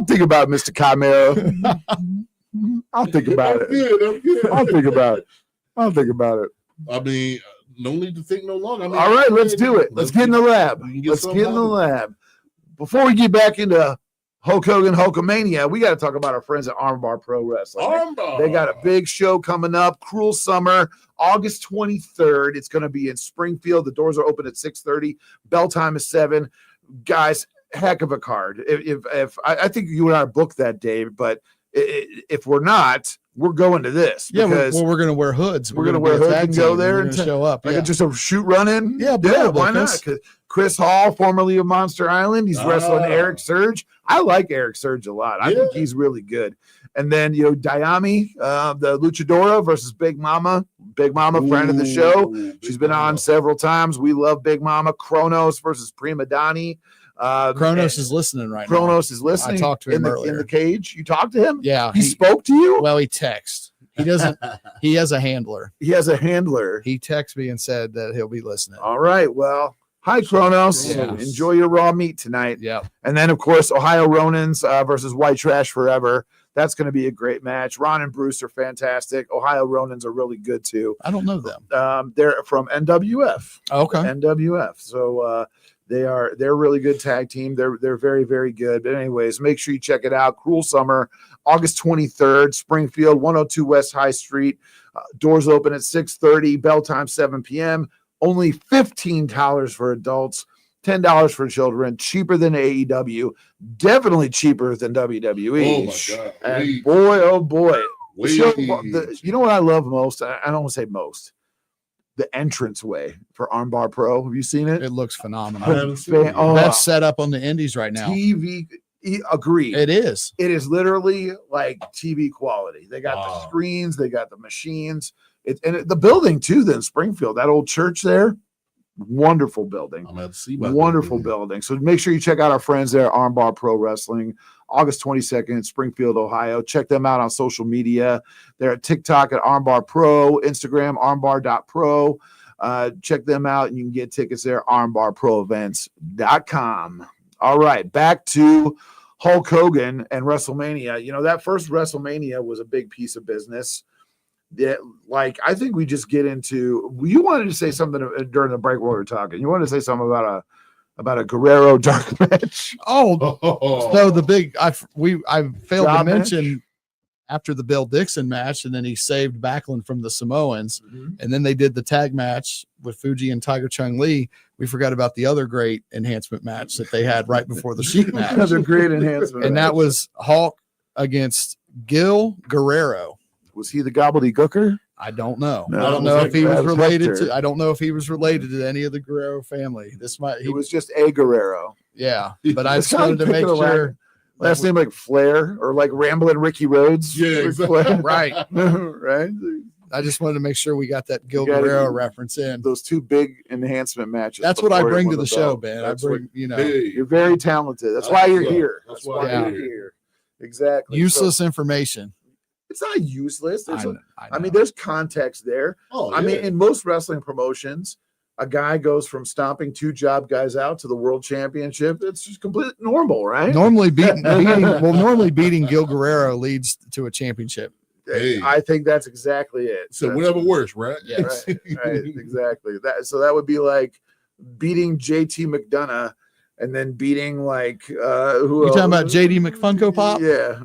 think about it, Mr. Kimera. I'll think about it. I'm good. I'll think about it. I'll think about it. I mean, no need to think no longer. I mean, All right, let's do it. Let's get in the lab. We can get Let's something get in the out of it. lab. Before we get back into Hulk Hogan Hulkamania, we got to talk about our friends at Armbar Pro Wrestling. Armbar. They got a big show coming up, Cruel Summer, August 23rd. It's going to be in Springfield. The doors are open at 6:30. Bell time is 7. Guys, heck of a card. If I think you and I are booked that day, but if we're not, we're going to this. Yeah, because we're going to wear hoods. we're gonna be wear a hoods tag and go team. there We're and gonna show up. like Yeah. just a shoot run in. Yeah, Why not? Chris. 'Cause Chris Hall, formerly of Monster Island, he's wrestling Ah. Eric Surge. I like Eric Surge a lot. I think he's really good. And then Diami, the Luchadora versus Big Mama. Big Mama, friend of the show. Ooh, She's been on several times. We love Big Mama. Kronos versus Prima Donnie. Kronos is listening right now. Kronos is listening. I talked to him in earlier. the cage. You talked to him? Yeah. He spoke to you? Well, he texts. He doesn't. He has a handler. He has a handler. He texted me and said that he'll be listening. All right. Well, hi, Kronos. Yes. Enjoy your raw meat tonight. Yeah. And then, of course, Ohio Ronins versus White Trash Forever. That's going to be a great match. Ron and Bruce are fantastic. Ohio Ronins are really good, too. I don't know them. They're from NWF. Okay. NWF. So they're a really good tag team. They're very, very good. But anyways, make sure you check it out. Cruel Summer, August 23rd, Springfield, 102 West High Street. Doors open at 6:30. Bell time 7 p.m. Only $15 for adults, $10 for children. Cheaper than AEW. Definitely cheaper than WWE. Oh my God. And Wait, boy, oh boy. The show- wait. you know what I love most? I don't want to say most. The entranceway for Armbar Pro. Have you seen it? It looks I phenomenal. haven't seen it. Oh, That's set up on the indies right now. TV. Agreed. It is. It is literally like TV quality. They got the Wow. screens, they got the machines. The building too. Then Springfield, that old church there, wonderful building. I'm gonna have to see about that. Wonderful building. So make sure you check out our friends there, Armbar Pro Wrestling, August 22nd, Springfield, Ohio. Check them out on social media. They're at TikTok at Armbar Pro, Instagram, armbar.pro. Check them out and you can get tickets there, armbarproevents.com. All right, back to Hulk Hogan and WrestleMania. That first WrestleMania was a big piece of business. Yeah, I think we just get into. You wanted to say something during the break while we were talking. You wanted to say something about a Guerrero dark match. Oh, so the big I failed Job to match? mention after the Bill Dixon match, and then he saved Backlund from the Samoans, and then they did the tag match with Fuji and Tiger Chung Lee. We forgot about the other great enhancement match that they had right before the Sheik match, Another great enhancement. and that was Hulk against Gil Guerrero. Was he the gobbledygooker? I don't know. No, I don't it know was if he that was was related Hector. to. I don't know if he was related to any of the Guerrero family. This might. It was just a Guerrero. Yeah, but I It's just wanted to kinda make picking a sure. Last name like Flair or like Ramblin' Ricky Rhodes. Yeah, Ric exactly. Flair. Right. Right. I just wanted to make sure we got that Gil You gotta- Guerrero reference in. Those two big enhancement matches. That's what I before he bring won to the show, belt. man. That's I bring, Hey, You're very talented. That's That's why you're what's up. here. That's That's why why you're you're here. here. Exactly. useless So information. it's not useless. I I mean, know. there's context there. oh, I mean, yeah. in most wrestling promotions, a guy goes from stomping 2 job guys out to the world championship. It's just completely normal, right? normally beating Gil Guerrero leads to a championship. Hey. I think that's exactly it. So That's- whatever works, right? Yes. right, exactly. That would be like beating JT McDonough and then beating like who You else? talking about JD McFunko Pop? Yeah,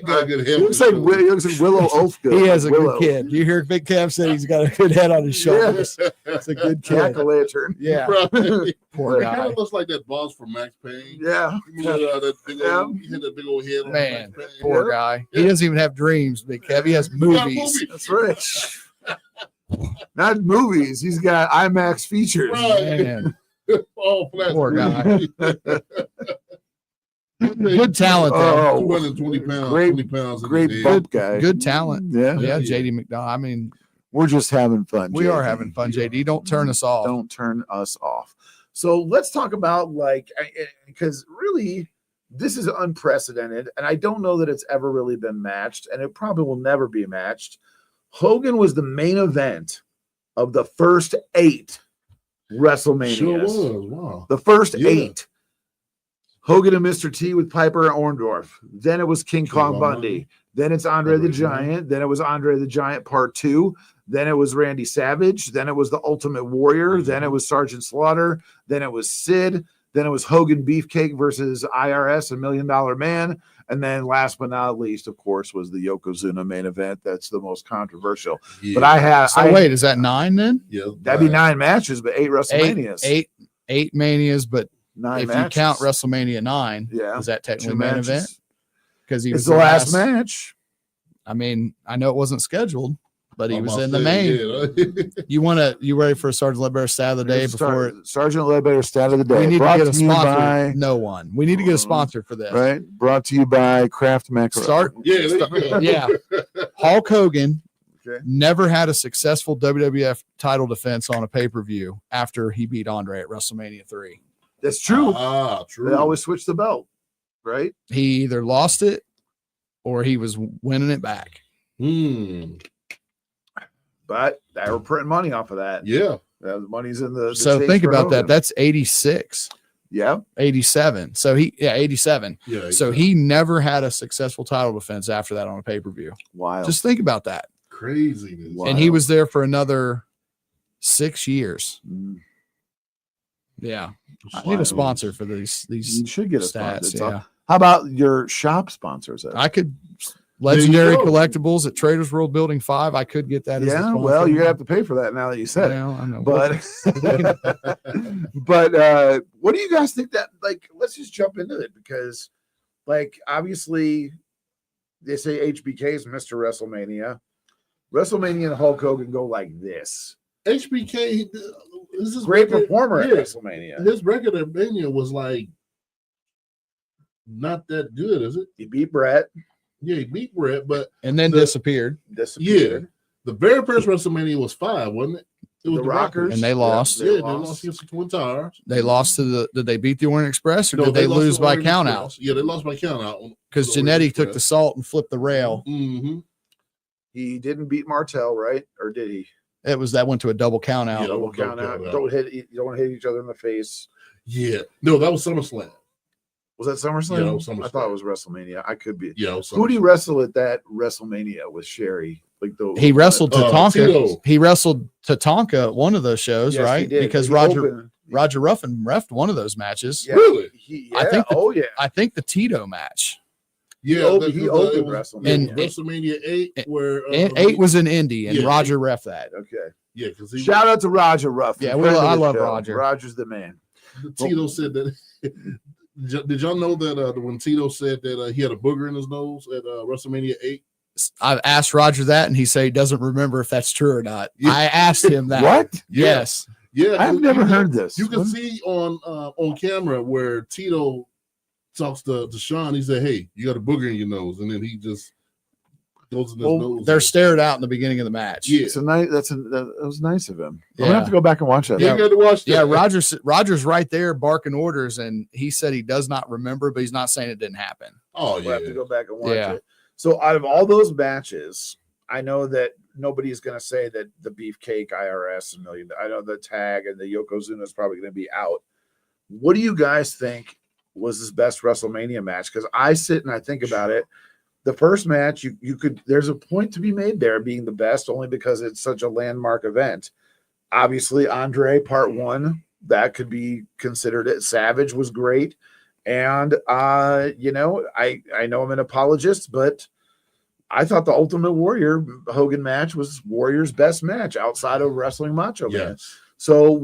Got good he health looks like insurance. he looks like Willow Oathgood. He has a Willow. good kid. You hear Big Kev said he's got a good head on his shoulders. It's a good Jack kid. o' Lantern. Yeah, Right. poor He kind guy. of looks like that boss from Max Payne. Yeah, You remember that big old, he had that big old head on Man, Max Payne. poor guy. He doesn't even have dreams, Big Kev. He has He got movies. that's right. Not movies. He's got IMAX features. Right. Man, All flat poor screen. guy. Good talent, though. Oh, 220 pounds. great- 20 pounds. in Great his head. bump guy. Good talent. Yeah, Yeah, Yeah. JD McDonald. I mean, we're just having fun. we are JD. having fun, JD. Don't turn us off. Don't turn us off. So let's talk about because really this is unprecedented, and I don't know that it's ever really been matched, and it probably will never be matched. Hogan was the main event of the first 8 WrestleManias. Sure was. Wow. The first Yeah. 8. Hogan and Mr. T with Piper and Orndorff. Then it was King Kong Kong Bundy. Bundy. Then it's Andre the Andre the Giant. Then it was Andre the Giant Part 2. Then it was Randy Savage. Then it was the Ultimate Warrior. Then it was Sergeant Slaughter. Then it was Sid. Then it was Hogan Beefcake versus IRS, a $1 Million Man. And then last but not least, of course, was the Yokozuna main event. That's the most controversial. Yeah. But I have So wait, is that 9 then? Yeah, that'd be 9 matches, but 8 WrestleManias. Eight manias, but 9 if matches. you count WrestleMania 9, Yeah. is that 2 technically main matches. event? Because he It's was the last match. I mean, I know it wasn't scheduled, but he I'm was about in to the say, main. yeah. You ready for Sergeant Ledbetter stat of the day before Sergeant Ledbetter stat of the day. we need to Brought get a you sponsor? by- No one. We need to get a sponsor for this. right? Brought to you by Kraft Macaroni. Start. Yeah, there you go. Yeah. Hulk Hogan Okay. never had a successful WWF title defense on a pay-per-view after he beat Andre at WrestleMania 3. That's true. Ah, true. They always switch the belt, right? He either lost it or he was winning it back. But they were printing money off of that. Yeah. The money's in the So States think for about that. Hogan. That's 86, Yeah. 87. So 87. Yeah. So he never had a successful title defense after that on a pay-per-view. Wild. Just think about that. craziness. Wow. And he was there for another 6 years. Mm. Yeah. I need a sponsor for these You should get a stats. sponsor. Yeah. How about your shop sponsors? I could Legendary go. Collectibles at Traders World Building 5. I could get that as the Yeah, sponsor. well, you're gonna have to pay for that now that you said it. Well, I know. But what do you guys think that let's just jump into it because obviously they say HBK is Mr. WrestleMania. WrestleMania and Hulk Hogan go like this. HBK, this is Great performer at yeah. WrestleMania. His record at Mania was not that good, is it? He beat Brett, Yeah, he beat Brett, but and then the- disappeared. disappeared. the very first WrestleMania was 5, wasn't it? It was The Rockers. And they lost. Yeah, they lost against the Twin Towers. They lost to did they beat the Orient Express or No, did they lost lose to by Orient count Express. out? Yeah, they lost by count out. Because Jannetty took the salt and flipped the rail. Mm-hmm. He didn't beat Martel, right? Or did he? That went to a double count out. Yeah. Double Double count out. count out. You don't hit each other in the face. Yeah. No, that was SummerSlam. Was that SummerSlam? Yeah, that was SummerSlam. I thought it was WrestleMania. I could be. Yeah. Who did he wrestle at that WrestleMania with Sherry? He wrestled Tatanka. Tito. He wrestled Tatanka at one of those shows, Yes, he right? did. Because He Roger opened- Ruffin refed one of those matches. Yeah, Really? I think the- oh yeah. I think the Tito match. Yeah. He opened it was- WrestleMania. yeah, And- WrestleMania 8, where And 8 was in Indy, and Yeah. Roger ref that. Okay. yeah, because Shout out to Roger Ruffin. Yeah, friend of I the love show. Roger. Roger's the man. Tito said that. Did y'all know that when Tito said that he had a booger in his nose at WrestleMania 8? I've asked Roger that, and he said he doesn't remember if that's true or not. Yeah. I asked him that. What? Yes. Yeah, I've never heard this. You can see on camera where Tito talks to Sean. He said, "Hey, you got a booger in your nose," and then he just goes in his nose. They're stared out in the beginning of the match. Yeah. It's a nice. That was nice of him. I'm Yeah. gonna have to go back and watch that. You got to watch that. Yeah, Roger's right there barking orders, and he said he does not remember, but he's not saying it didn't happen. Oh We'll yeah. have to go back and watch Yeah. it. So out of all those matches, I know that nobody's going to say that the Beefcake IRS $1 million. I know the tag and the Yokozuna is probably going to be out. What do you guys think was his best WrestleMania match? Because I sit and I think about it. The first match, you could. There's a point to be made there being the best, only because it's such a landmark event. Obviously, Andre Part 1 that could be considered it. Savage was great. And, you know, I know I'm an apologist, but I thought the Ultimate Warrior Hogan match was Warrior's best match outside of Wrestling Macho Man. Yes. So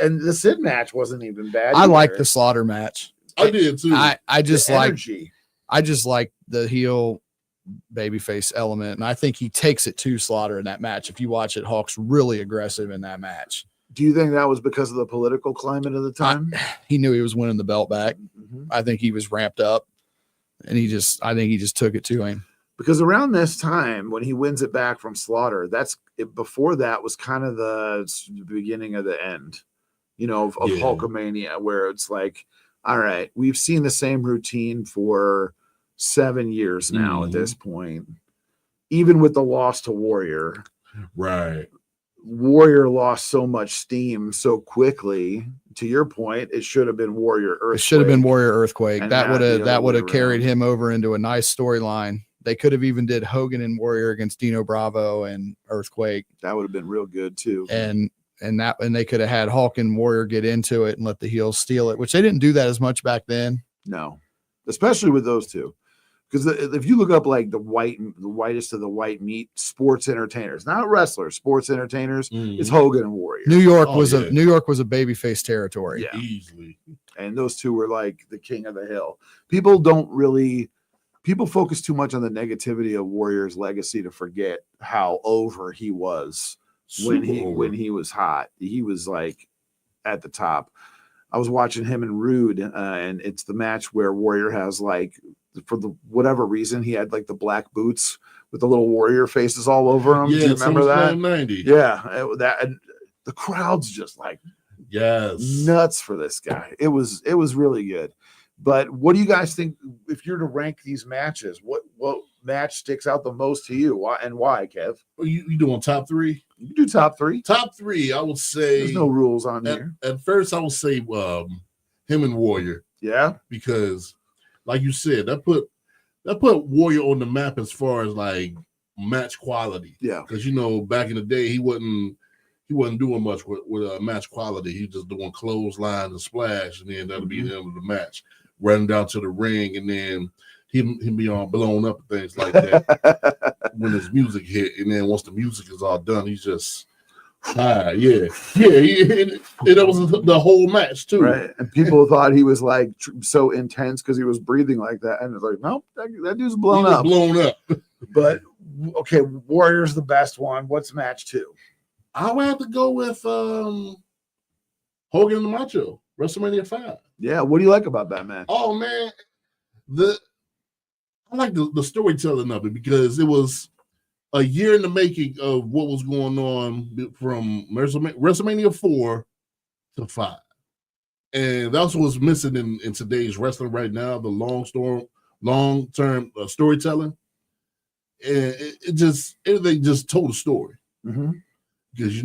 and the Sid match wasn't even bad. I like either. the Slaughter match. I did too. I just The like energy. I just like the heel babyface element, and I think he takes it to Slaughter in that match. If you watch it, Hawk's really aggressive in that match. Do you think that was because of the political climate of the time? He knew he was winning the belt back. Mhm. I think he was ramped up, and I think he just took it to him. Because around this time, when he wins it back from Slaughter, before that was kind of the beginning of the end, you know, of Hulkamania, where it's like, all right, we've seen the same routine for 7 years now at this point. Even with the loss to Warrior. Right. Warrior lost so much steam so quickly. To your point, it should have been Warrior Earthquake. It should have been Warrior Earthquake. And That not the other would way have carried around. him over into a nice storyline. They could have even did Hogan and Warrior against Dino Bravo and Earthquake. That would have been real good too. And they could have had Hulk and Warrior get into it and let the heels steal it, which they didn't do that as much back then. No, especially with those two. Because if you look up like the whitest of the white meat sports entertainers, not wrestlers, sports entertainers, it's Hogan and Warrior. New York Oh, was yeah. a babyface territory. Yeah. Easily. And those two were like the king of the hill. People focus too much on the negativity of Warrior's legacy to forget how over he was when he was hot. He was like at the top. I was watching him and Rude, and it's the match where Warrior has like, for whatever reason, he had like the black boots with the little Warrior faces all over him. Yeah, Do you remember that? 90. Yeah, and the crowd's just like Yes. nuts for this guy. It was really good. But what do you guys think if you're to rank these matches? What match sticks out the most to you? Why, Kev? You doing top three? You can do top three. Top three, I would say. There's no rules on here. At first, I would say him and Warrior, Yeah. because, like you said, that put Warrior on the map as far as like match quality. Yeah. Because back in the day, he wasn't doing much with match quality. He was just doing clothesline and splash, and then that'll be the end of the match. Running down to the ring, and then him be all blown up and things like that when his music hit. And then once the music is all done, he's just and that was the whole match too. Right. And people thought he was like so intense because he was breathing like that. And it's like, nope, that dude's blown up. Blown up. But okay, Warrior's the best one. What's match two? I would have to go with Hogan and the Macho, WrestleMania 5. Yeah. What do you like about that match? Oh man, I like the storytelling of it, because it was a year in the making of what was going on from WrestleMania 4 to 5. And that's what's missing in today's wrestling right now, the long-term storytelling. And everything just told a story. Mm-hmm. Because,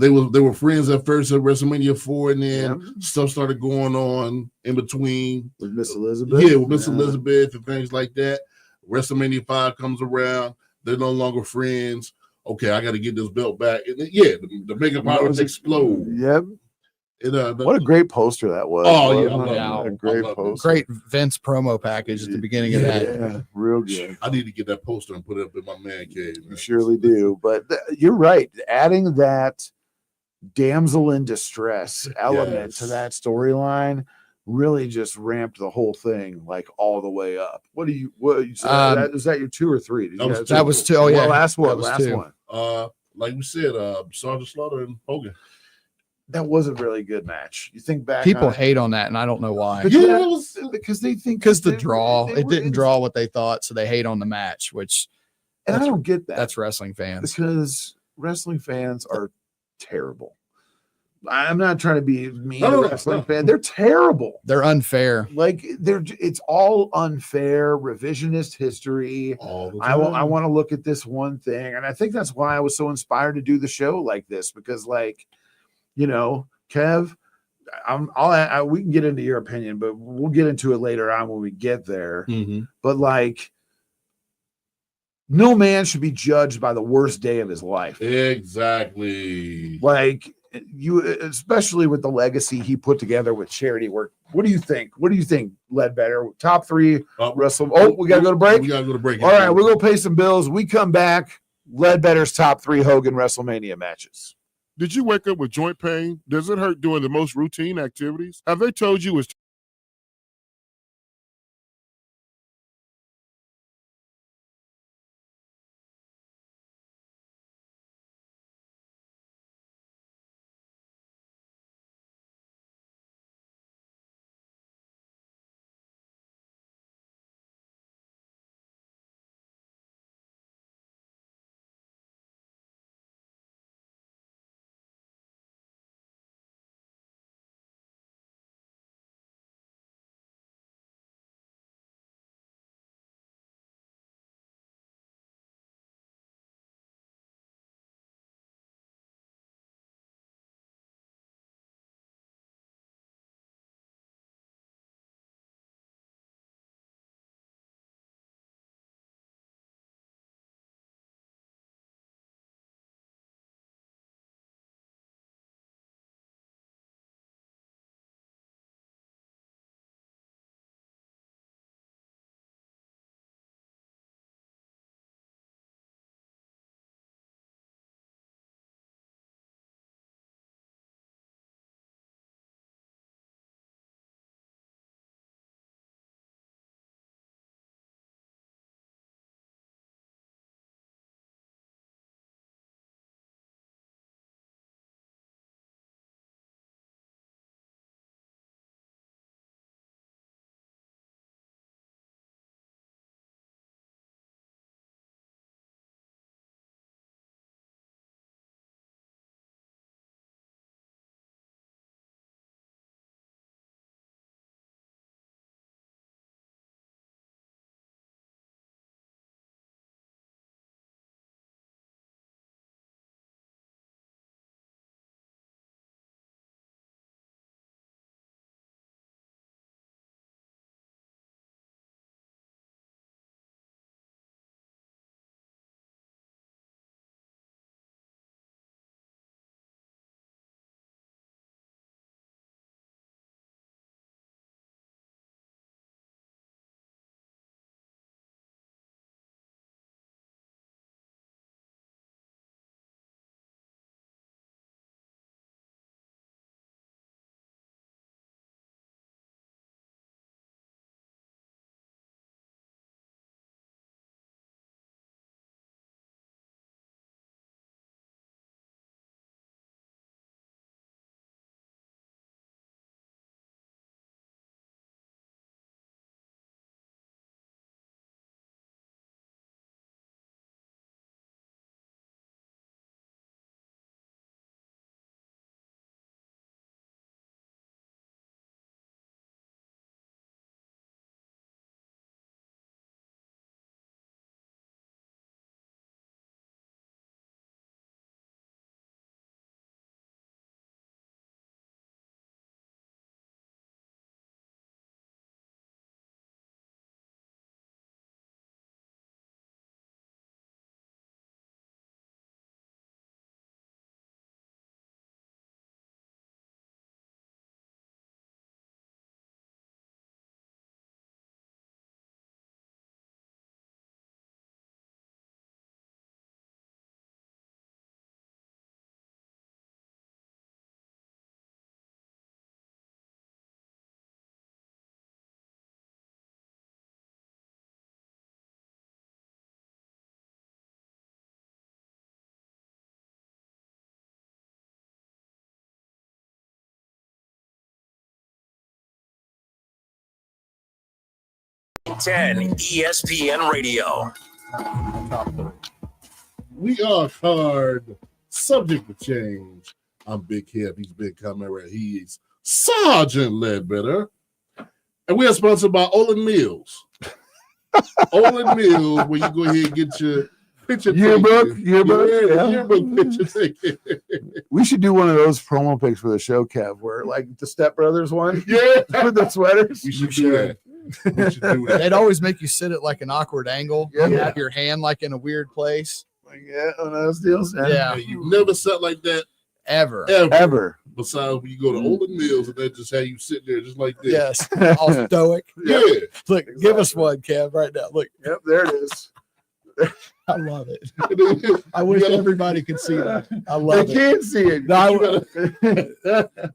they were friends at first at WrestleMania 4, and then stuff started going on in between. With Miss Elizabeth? Yeah, with Miss Elizabeth and things like that. WrestleMania 5 comes around. They're no longer friends. Okay, I got to get this belt back. And then, the mega powers explode. Yep. What a great poster that was. Oh, yeah. A great poster. Great Vince promo package at the beginning of that. Yeah, real good. I need to get that poster and put it up in my man cave. You surely do. But you're right. Adding that damsel in distress element to that storyline really just ramped the whole thing like all the way up. What you said? Is that your 2 or 3? That was 2. Oh, yeah. Well, last one. That was 2. One. Like we said, Sergeant Slaughter and Hogan. That was a really good match. You think back, People hate on that, and I don't know why. Because they think The draw, it didn't draw what they thought, so they hate on the match, which and I don't get that. That's wrestling fans. Because wrestling fans are terrible. I'm not trying to be mean No, to wrestling fan. They're terrible. They're unfair. Like it's all unfair, revisionist history. I want to look at this one thing, and I think that's why I was so inspired to do the show like this, because Kev, we can get into your opinion, but we'll get into it later on when we get there. Mm-hmm. But no man should be judged by the worst day of his life. Exactly. you, especially with the legacy he put together with charity work. What do you think? What do you think, Ledbetter? Top 3 wrestle. Oh, we gotta go to break. We gotta go to break. All right, we'll go pay some bills. We come back. Ledbetter's top 3 Hogan WrestleMania matches. Did you wake up with joint pain? Does it hurt doing the most routine activities? Have they told you it's ESPN Radio. We are card subject to change. I'm Big Kev. He's Big Kimera. He's Sergeant Ledbetter. And we are sponsored by Olin Mills. Olin Mills, where you go ahead and get your picture yearbook. Yearbook picture taken. We should do one of those promo pics for the show, Kev, where like the Step Brothers one. Yeah. With the sweaters. We should do that. We should do that. They'd always make you sit at like an awkward angle. Yeah. You have your hand like in a weird place. Yeah, on those deals. Yeah. You never sat like that Ever. Besides when you go to Olin Mills and they just have you sitting there just like this. Yes. All stoic. Yeah. Look, Exactly. give us one, Kev, right now. Look, Yep, there it is. I love it. I wish everybody could see that. I They love it. can't see it. No,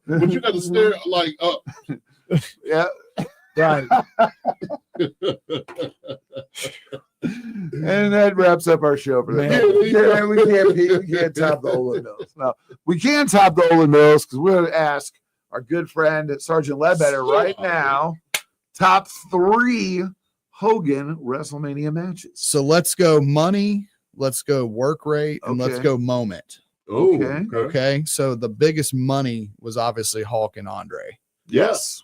But you got to stare like up. Yeah. right. And that wraps up our show for Man. that. We can't top the Olin Mills. No, we can top the Olin Mills because we're going to ask our good friend Sergeant Ledbetter right now top 3 Hogan WrestleMania matches. So let's go money, let's go work rate, and let's Okay. go moment. Oh, Okay. Okay. So the biggest money was obviously Hulk and Andre. Yes.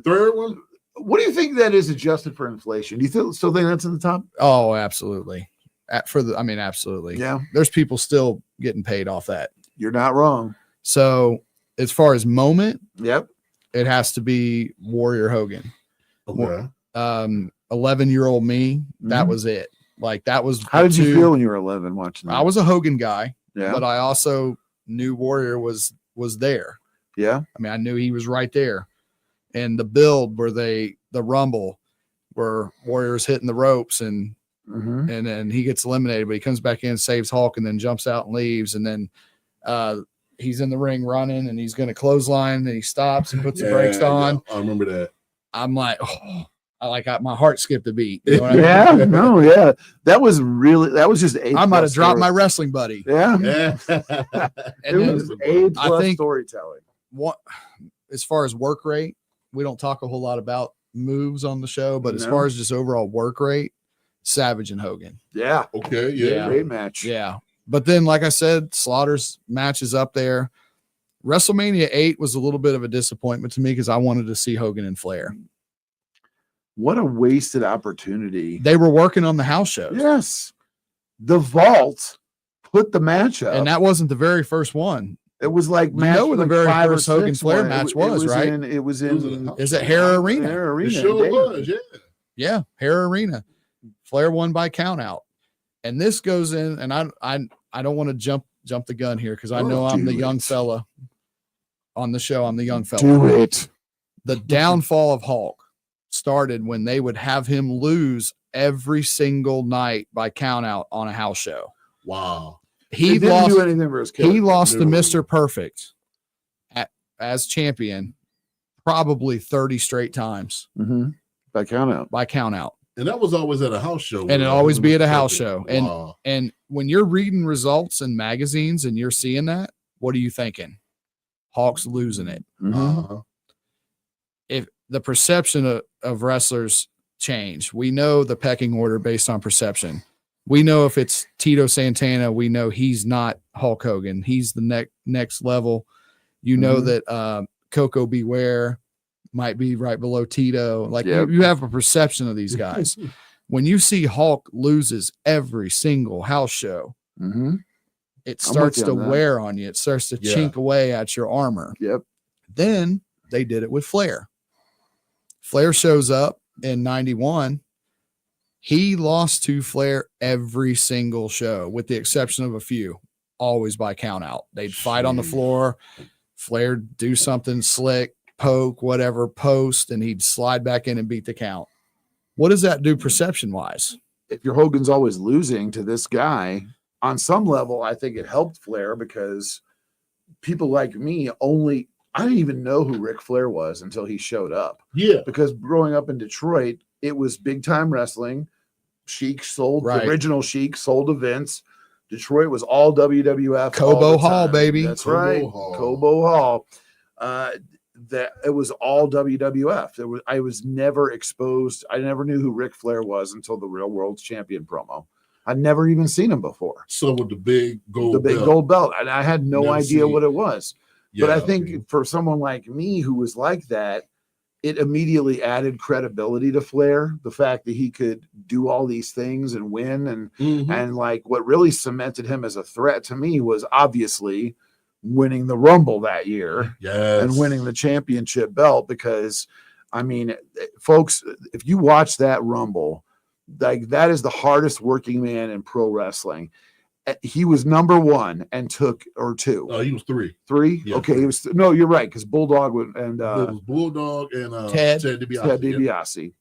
Third one. What do you think that is adjusted for inflation? Do you still think that's in the top? Oh, absolutely. Absolutely. Yeah, There's people still getting paid off that. you're not wrong. So as far as moment, Yep. it has to be Warrior Hogan. Okay. 11-year-old me, that Mhm. was it. Like that was How did you two- feel when you were 11 watching that? I was a Hogan guy, Yeah. but I also knew Warrior was there. Yeah. I mean, I knew he was right there. And the build where the rumble where Warrior's hitting the ropes and Mhm. then he gets eliminated, but he comes back in, saves Hulk, and then jumps out and leaves. And then he's in the ring running and he's going to clothesline and he stops and puts the brakes on. Yeah, I remember that. I'm like, oh, my heart skipped a beat. You know what I mean? Yeah. No, yeah. That was just A+. I might have dropped my story. wrestling buddy. Yeah. Yeah. It And then was A+ I think- storytelling. what, as far as work rate, we don't talk a whole lot about moves on the show, but as No. far as just overall work rate, Savage and Hogan. Yeah. Okay. Yeah. Yeah. Great match. Yeah. But then, like I said, Slaughter's match is up there. WrestleMania 8 was a little bit of a disappointment to me because I wanted to see Hogan and Flair. What a wasted opportunity. They were working on the house shows. Yes. The Vault put the match up. And that wasn't the very first one. it was like we know where the like very 5 or first Hogan 6 Flair one. match was, right? It was in Is it Hara Arena? Hara Arena. It in sure Dayton. was. Yeah. Yeah, Hara Arena. Flair won by count out. And this goes in, and I don't want to jump the gun here because I know I'm the young fella on the show. I'm the young fella. Do it. The downfall of Hulk started when they would have him lose every single night by count out on a house show. Wow. He didn't lost. do anything for his He character. lost to No. Mr. Perfect as champion probably 30 straight times Mhm. By count out. by count out. And that was always at a house show. And it always be at a house show. And Wow. and when you're reading results in magazines and you're seeing that, what are you thinking? Hawk's losing it. Mhm. Uh-huh. If the perception of wrestlers change, we know the pecking order based on perception. We know if it's Tito Santana, we know he's not Hulk Hogan. He's the next level. You know Mhm. that Coco Beware might be right below Tito. Like Yep. you have a perception of these guys. When you see Hulk loses every single house show, Mhm. it I'm starts with to you on that. wear on you. It starts to Yeah. chink away at your armor. Yep. Then they did it with Flair. Flair shows up in 91. He lost to Flair every single show, with the exception of a few, always by count out. They'd fight on the Jeez. floor. Flair do something slick, poke, whatever, post, and he'd slide back in and beat the count. What does that do perception wise? If your Hogan's always losing to this guy, on some level, I think it helped Flair because people like me I didn't even know who Ric Flair was until he showed up. Yeah. Because growing up in Detroit, it was big time wrestling. Sheik sold Right. the original Sheik sold to Vince. Detroit was all WWF. all Cobo the Hall, time. baby. That's Cobo right. Hall. Cobo Hall. That it was all WWF. I was never exposed. I never knew who Ric Flair was until the Real World Champion promo. I'd never even seen him before. So with the big gold The big belt. gold belt. And I had no Never idea seen what it was. But Yeah, I think okay. for someone like me who was like that, it immediately added credibility to Flair. The fact that he could do all these things and win, Mhm. and like what really cemented him as a threat to me was obviously winning the Rumble that year Yes. and winning the championship belt. Because I mean, folks, if you watch that Rumble, like that is the hardest working man in pro wrestling. He was number one and took or two. He was three. Three? Yeah, okay, three. He was no, you're right, because Bulldog and It was Bulldog and Ted DiBiase. Ted DiBiase.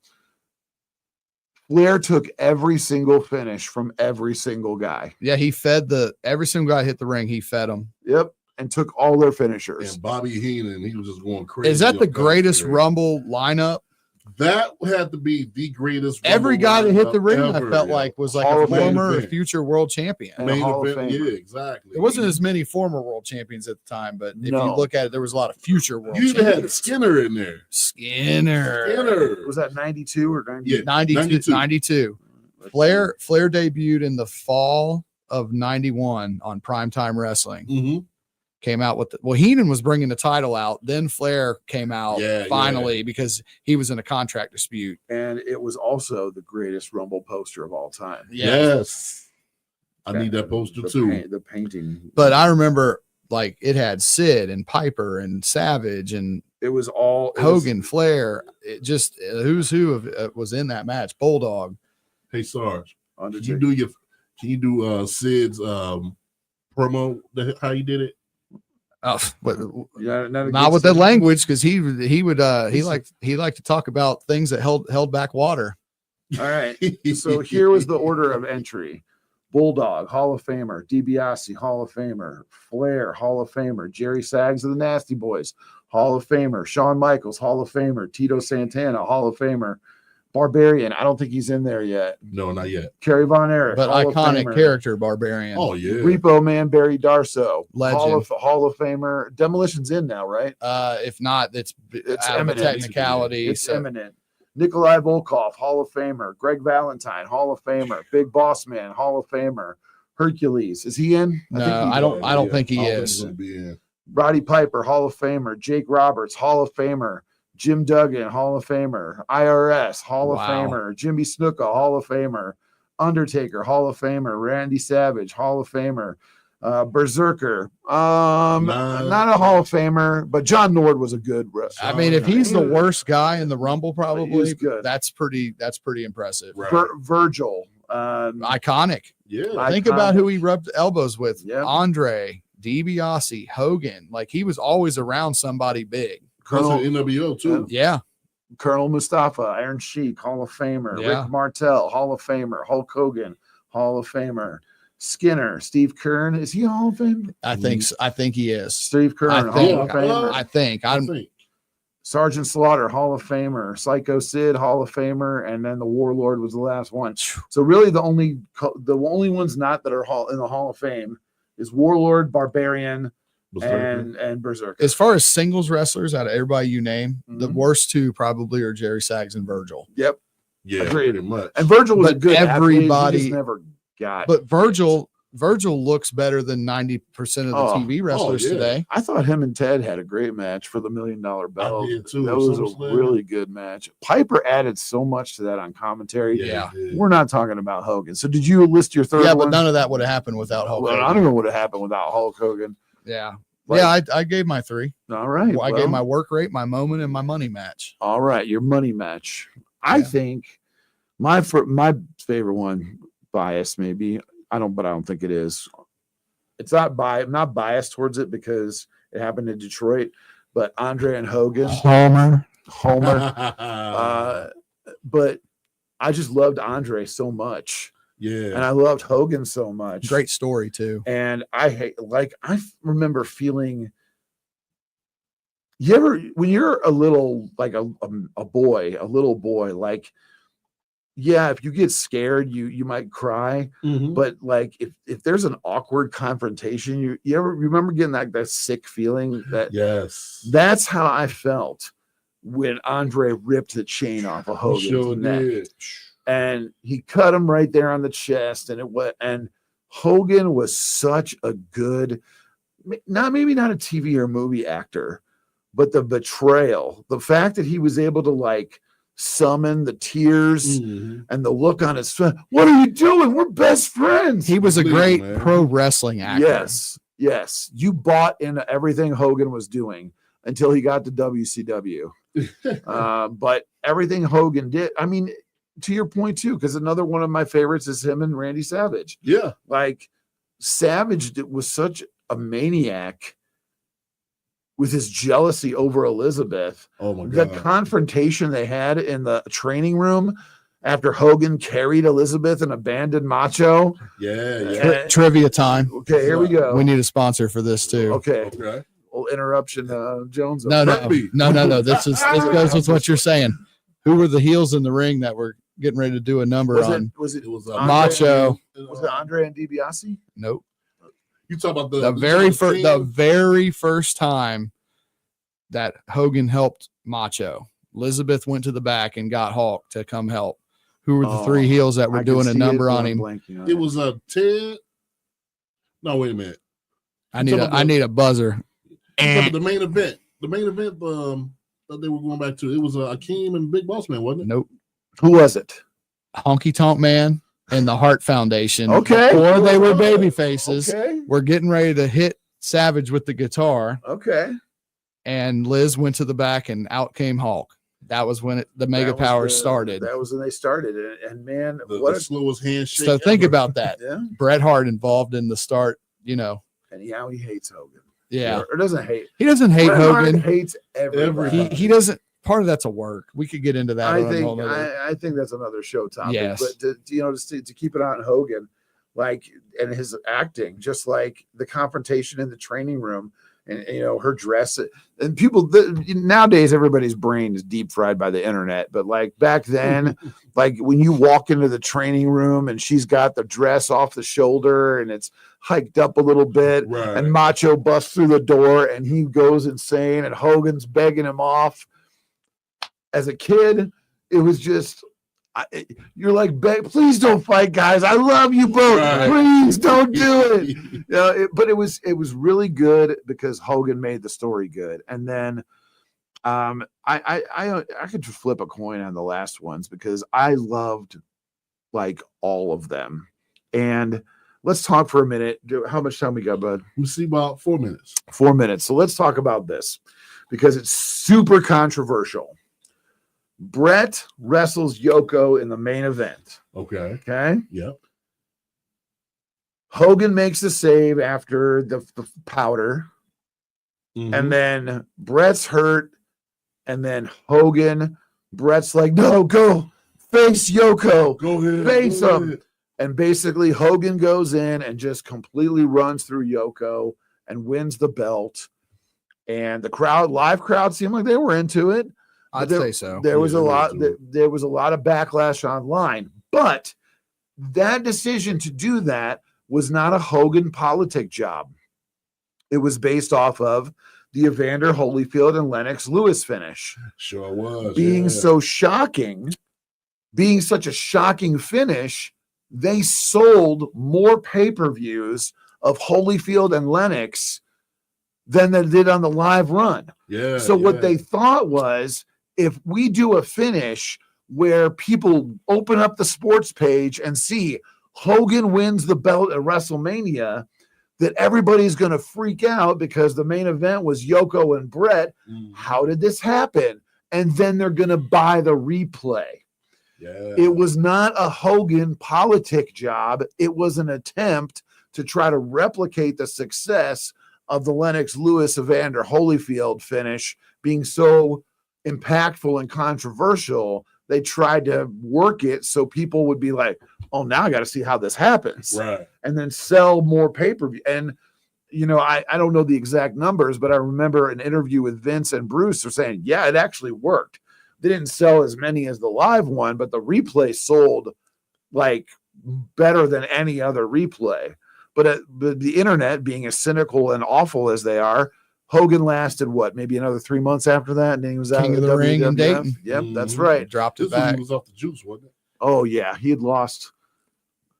Flair took every single finish from every single guy. Yeah, he fed every single guy hit the ring. He fed them. Yep, and took all their finishers. And Bobby Heenan, he was just going crazy. Is that the on greatest commentary. Rumble lineup? That had to be the greatest. Every Rumble guy that hit the lineup ring, ever, I felt yeah. like, was like Hall a of Fame former or event. future world champion. And a Main Hall of event, Famer. yeah, exactly. There wasn't as many former world champions at the time, but if No. you look at it, there was a lot of future world You even had champions. Skinner in there. Skinner. Was that 92 or 90? Yeah. 92. Flair debuted in the fall of 91 on Primetime Wrestling. Mm-hmm. Came out with Heenan was bringing the title out. Then Flair came out finally because he was in a contract dispute. And it was also the greatest Rumble poster of all time. Yes. I need that poster too. The painting. But I remember like it had Sid and Piper and Savage and It was all Hogan, Flair. It just who's who was in that match. Bulldog. Hey Sarge, can Undertaker. you do Sid's promo? How you did it? Oh, but Yeah, not with that language because he liked to talk about things that held back water. All right. So here was the order of entry. Bulldog, Hall of Famer. DiBiase, Hall of Famer. Flair, Hall of Famer. Jerry Saggs of the Nasty Boys, Hall of Famer. Shawn Michaels, Hall of Famer. Tito Santana, Hall of Famer. Barbarian, I don't think he's in there yet. No, not yet. Kerry Von Erich, But Hall of iconic Famer. character, Barbarian. Oh yeah. Repo Man, Barry Darso, Legend. Hall of Famer. Demolition's in now, right? If not, it's out of eminent. technicality. It's so- imminent. Nikolai Volkov, Hall of Famer. Greg Valentine, Hall of Famer. Big Boss Man, Hall of Famer. Hercules, is he in? No, I don't think he is. He's gonna be in. Roddy Piper, Hall of Famer. Jake Roberts, Hall of Famer. Jim Duggan, Hall of Famer. IRS, Hall of Wow. Famer. Jimmy Snuka, Hall of Famer. Undertaker, Hall of Famer. Randy Savage, Hall of Famer. Berserker, not a Hall of Famer, but John Nord was a good wrestler. I mean, if he's the worst guy in the Rumble, He probably was good. that's pretty impressive. Right. Virgil, Iconic. Yeah. Think about who he rubbed elbows with. Yep. Andre, DiBiase, Hogan. Like he was always around somebody big. Colonel Colonel, NWO too. Yeah. Colonel Mustafa, Iron Sheik, Hall of Famer. Yeah. Rick Martel, Hall of Famer. Hulk Hogan, Hall of Famer. Skinner, Steve Kern, is he a Hall of Fame? I think he is. Steve Kern, I Hall think- of Famer. I think. I I'm think. Sergeant Slaughter, Hall of Famer. Psycho Sid, Hall of Famer, and then the Warlord was the last one. So really, the only ones not that are in the Hall of Fame is Warlord, Barbarian, and Berserker. as far as singles wrestlers out of everybody you name, the Mhm. worst two probably are Jerry Saggs and Virgil. Yep, Yeah, Agreed. pretty much. and Virgil was a But good everybody- athlete. He just never got. But Virgil looks better than 90% of the Oh, TV wrestlers yeah. today. I thought him and Ted had a great match for the $1 million belt. did too, That was a SummerSlam. really good match. Piper added so much to that on commentary. Yeah. he did. We're not talking about Hogan. So did you list your third Yeah, one? but none of that would have happened without Hulk Well, I Hogan. don't know what would have happened without Hulk Hogan. Yeah. Like- Yeah, I gave my 3. All right. I well, gave my work rate, my moment, and my money match. all right. Your money match. I Yeah. think my favorite one, bias maybe. I don't think it is. It's not I'm not biased towards it because it happened in Detroit, but Andre and Hogan. Homer. But I just loved Andre so much. yeah. And I loved Hogan so much. Great story I remember feeling, when you're a little, like a little boy, like, yeah, if you get scared, you might cry. Mhm. But like, if there's an awkward confrontation, you ever remember getting that sick feeling Yes. that's how I felt when Andre ripped the chain off of He Hogan's sure neck. did. And he cut him right there on the chest, and Hogan was such a good, maybe not a TV or movie actor, but the betrayal, the fact that he was able to like summon the tears Mhm. and the look on his face. What are you doing? We're best friends. He was a Please, great man. pro wrestling actor. Yes. You bought into everything Hogan was doing until he got to WCW. But everything Hogan did, I mean, to your point too, because another one of my favorites is him and Randy Savage. Yeah. Like Savage was such a maniac with his jealousy over Elizabeth. Oh my The God. confrontation they had in the training room after Hogan carried Elizabeth and abandoned Macho. Yeah. Trivia time. Okay, here we go. We need a sponsor for this too. Okay. Okay. Well, interruption, Jones. No. This goes with what you're saying. Who were the heels in the ring that were getting ready to do a number on? Was it Andre Macho? Was it Andre and DiBiase? Nope. You talk about The very first time that Hogan helped Macho, Elizabeth went to the back and got Hulk to come help. Who were the three heels that were doing a number on him? It was a Ted. No, wait a minute. I need a buzzer. The main event. The main event that they were going back to. It was Akeem and Big Boss Man, wasn't it? Nope. Who was it? Honky Tonk Man and the Hart Foundation. Okay. Before they were baby faces. Okay. We're getting ready to hit Savage with the guitar. Okay. And Liz went to the back and out came Hulk. That was when the Mega Powers started. That was when they started. And man, the slowest handshake. So think about that. Yeah. Bret Hart involved in the start, And now he hates Hogan. Yeah. Or doesn't hate. He doesn't hate Bret Hogan. Hart hates everybody. He doesn't. Part of that's a work. We could get into that. I think that's another show topic. Yes. But to keep it on Hogan, and his acting, just like the confrontation in the training room, and her dress, and people nowadays everybody's brain is deep fried by the internet. But like back then, like when you walk into the training room and she's got the dress off the shoulder and it's hiked up a little bit, right. And Macho busts through the door and he goes insane, and Hogan's begging him off. As a kid, it was just, you're like, please don't fight, guys. I love you both. Right. Please don't do it. But it was really good because Hogan made the story good. And then I could flip a coin on the last ones because I loved like all of them. And let's talk for a minute. How much time we got, bud? We see about 4 minutes. 4 minutes. So let's talk about this because it's super controversial. Bret wrestles Yoko in the main event. Okay. Yep. Hogan makes the save after the powder. Mm-hmm. And then Bret's hurt. And then Bret's like, no, go face Yoko. Go ahead. Face him. And basically Hogan goes in and just completely runs through Yoko and wins the belt. And the live crowd seemed like they were into it. I'd say so. There was a lot of backlash online, but that decision to do that was not a Hogan politic job. It was based off of the Evander Holyfield and Lennox Lewis finish. Sure was. Being such a shocking finish, they sold more pay-per-views of Holyfield and Lennox than they did on the live run. Yeah. So what they thought was, if we do a finish where people open up the sports page and see Hogan wins the belt at WrestleMania, that everybody's going to freak out because the main event was Yoko and Bret. How did this happen? And then they're going to buy the replay. Yeah. It was not a Hogan politic job. It was an attempt to try to replicate the success of the Lennox Lewis Evander Holyfield finish being so impactful and controversial. They tried to work it so people would be like, oh, now I got to see how this happens. Right. And then sell more pay-per-view. And, I don't know the exact numbers, but I remember an interview with Vince and Bruce are saying, yeah, it actually worked. They didn't sell as many as the live one, but the replay sold like better than any other replay. But the internet being as cynical and awful as they are, Hogan lasted maybe another 3 months after that, and then he was out King of the Ring in Dayton. Yep, that's right. Dropped it back. He was off the juice, wasn't it? Oh yeah, he had lost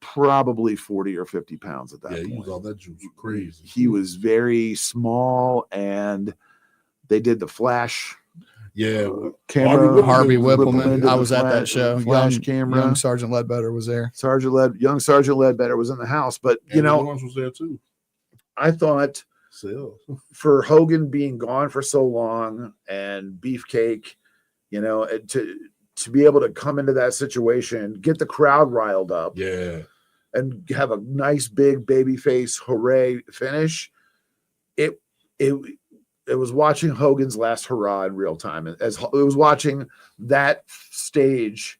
probably 40 or 50 pounds at that point. Yeah, he was off that juice. Crazy. He was very small, and they did the flash. Yeah, camera. Harvey Whippleman. I was at that show. Flash camera. Young Sergeant Ledbetter was there. Young Sergeant Ledbetter was in the house, but Lawrence was there too. I thought. For Hogan being gone for so long and Beefcake, to be able to come into that situation, get the crowd riled up. Yeah. and have a nice big baby face hooray finish. It was watching Hogan's last hurrah in real time. As it was watching that stage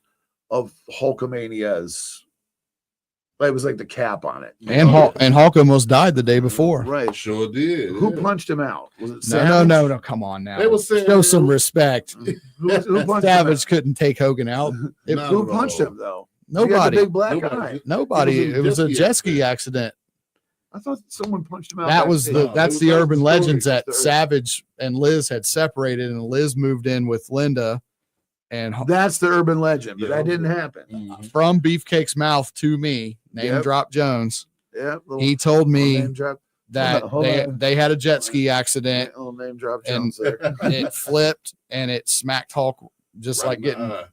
of Hulkamania's. It was like the cap on it. And Hulk almost died the day before. Right. Sure did. Who yeah. punched him out? Was it No, Savage? no. Come on now. They were saying- Show some respect. Who punched Savage him couldn't take Hogan out. Not Who at punched all. him though? Nobody. He had the big black Nobody. eye. Nobody. It was a jet jet ski accident. I thought someone punched him out. That was backstage. that's it the was urban the legends story. that Savage and Liz had separated, and Liz moved in with Linda. And That's the urban legend, but Yeah. that didn't happen. Mhm. from Beefcake's mouth to me, name Yep. drop Jones, Yeah, he told me name drop. that Hold on. they had a jet ski accident. Little name drop And- Jones there. It flipped and it smacked Hulk just Right like in the getting eye.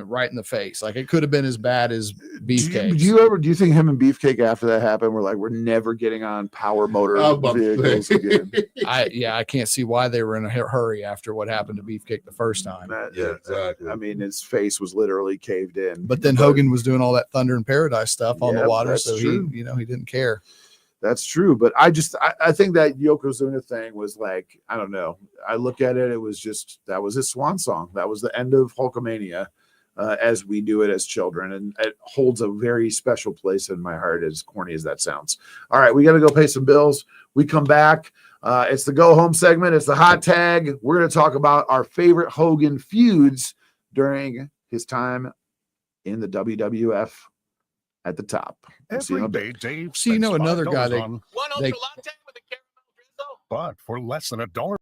right in the face. Like it could have been as bad as Beefcake. Do you think him and Beefcake after that happened were like, we're never getting on power motor I was about to vehicles say. again? I can't see why they were in a hurry after what happened to Beefcake the first time. Yeah, exactly. I mean, his face was literally caved in. But then Hogan was doing all that Thunder in Paradise stuff on Yeah, the water, that's so true. he didn't care. That's true. But I think that Yokozuna thing was like, I don't know. I look at it, it was just, that was his swan song. That was the end of Hulkamania as we knew it as children. And it holds a very special place in my heart, as corny as that sounds. All right, we got to go pay some bills. We come back. It's the go home segment. It's the hot tag. We're going to talk about our favorite Hogan feuds during his time in the WWF at the top. We'll see you in a bit. Dave. So you know spends another guy $5 they- on, One They- ultra latte with a caramel drizzle. but for less than $1.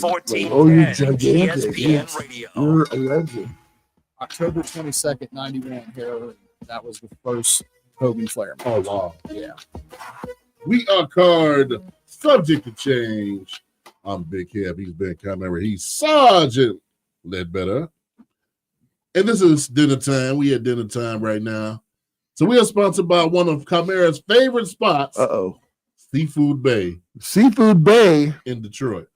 you're gigantic. ESPN Radio. You're a legend. October 22nd, 91, heroin. That was the first Hogan Flair match. Oh, wow. Yeah. We are card subject to change. I'm Big Kev. He's Ben Kimera. He's Sergeant Ledbetter. And this is dinner time. We at dinner time right now. So we are sponsored by one of Kimera's favorite spots, Seafood Bay Seafood Bay. in Detroit.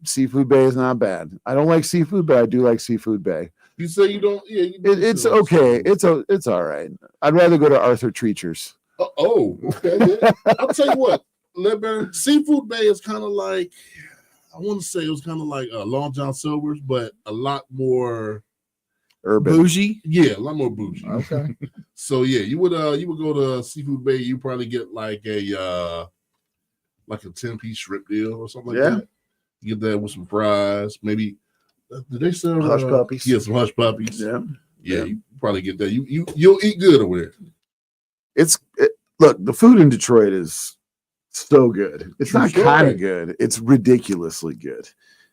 Seafood Bay is not bad. I don't like seafood, but I do like Seafood Bay. You say you don't? Yeah, you do It's too. okay. It's all right. I'd rather go to Arthur Treacher's. Okay. Yeah. I'll tell you what, Ledbetter, Seafood Bay is kind of like, I want to say it was kind of like Long John Silver's, but a lot more Urban. Bougie. Yeah, a lot more bougie. Okay. So yeah, you would go to Seafood Bay. You probably get like a 10-piece shrimp deal or something like that. You get that with some fries, maybe. Did they sell Hush puppies? Yeah, some hush puppies. Yeah. You probably get that. You'll eat good over there. Look, the food in Detroit is so good. It's not Sure. kind of good. It's ridiculously good.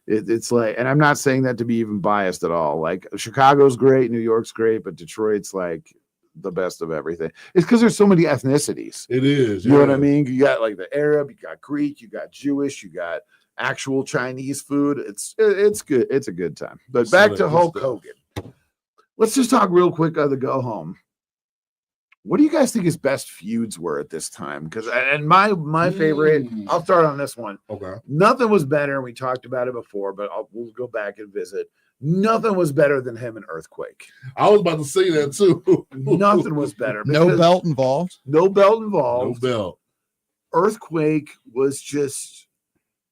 It's like, and I'm not saying that to be even biased at all. Like Chicago's great, New York's great, but Detroit's like the best of everything. It's because there's so many ethnicities. It is. You know what I mean? You got like the Arab, you got Greek, you got Jewish, you got actual Chinese food. It's good. It's a good time. But back to Hulk Hogan. Let's just talk real quick on the go home. What do you guys think his best feuds were at this time? Because and my favorite, I'll start on this one. Okay. Nothing was better. We talked about it before, but we'll go back and visit. Nothing was better than him and Earthquake. I was about to say that too. Nothing was better. No belt involved. No belt involved. No belt. Earthquake was just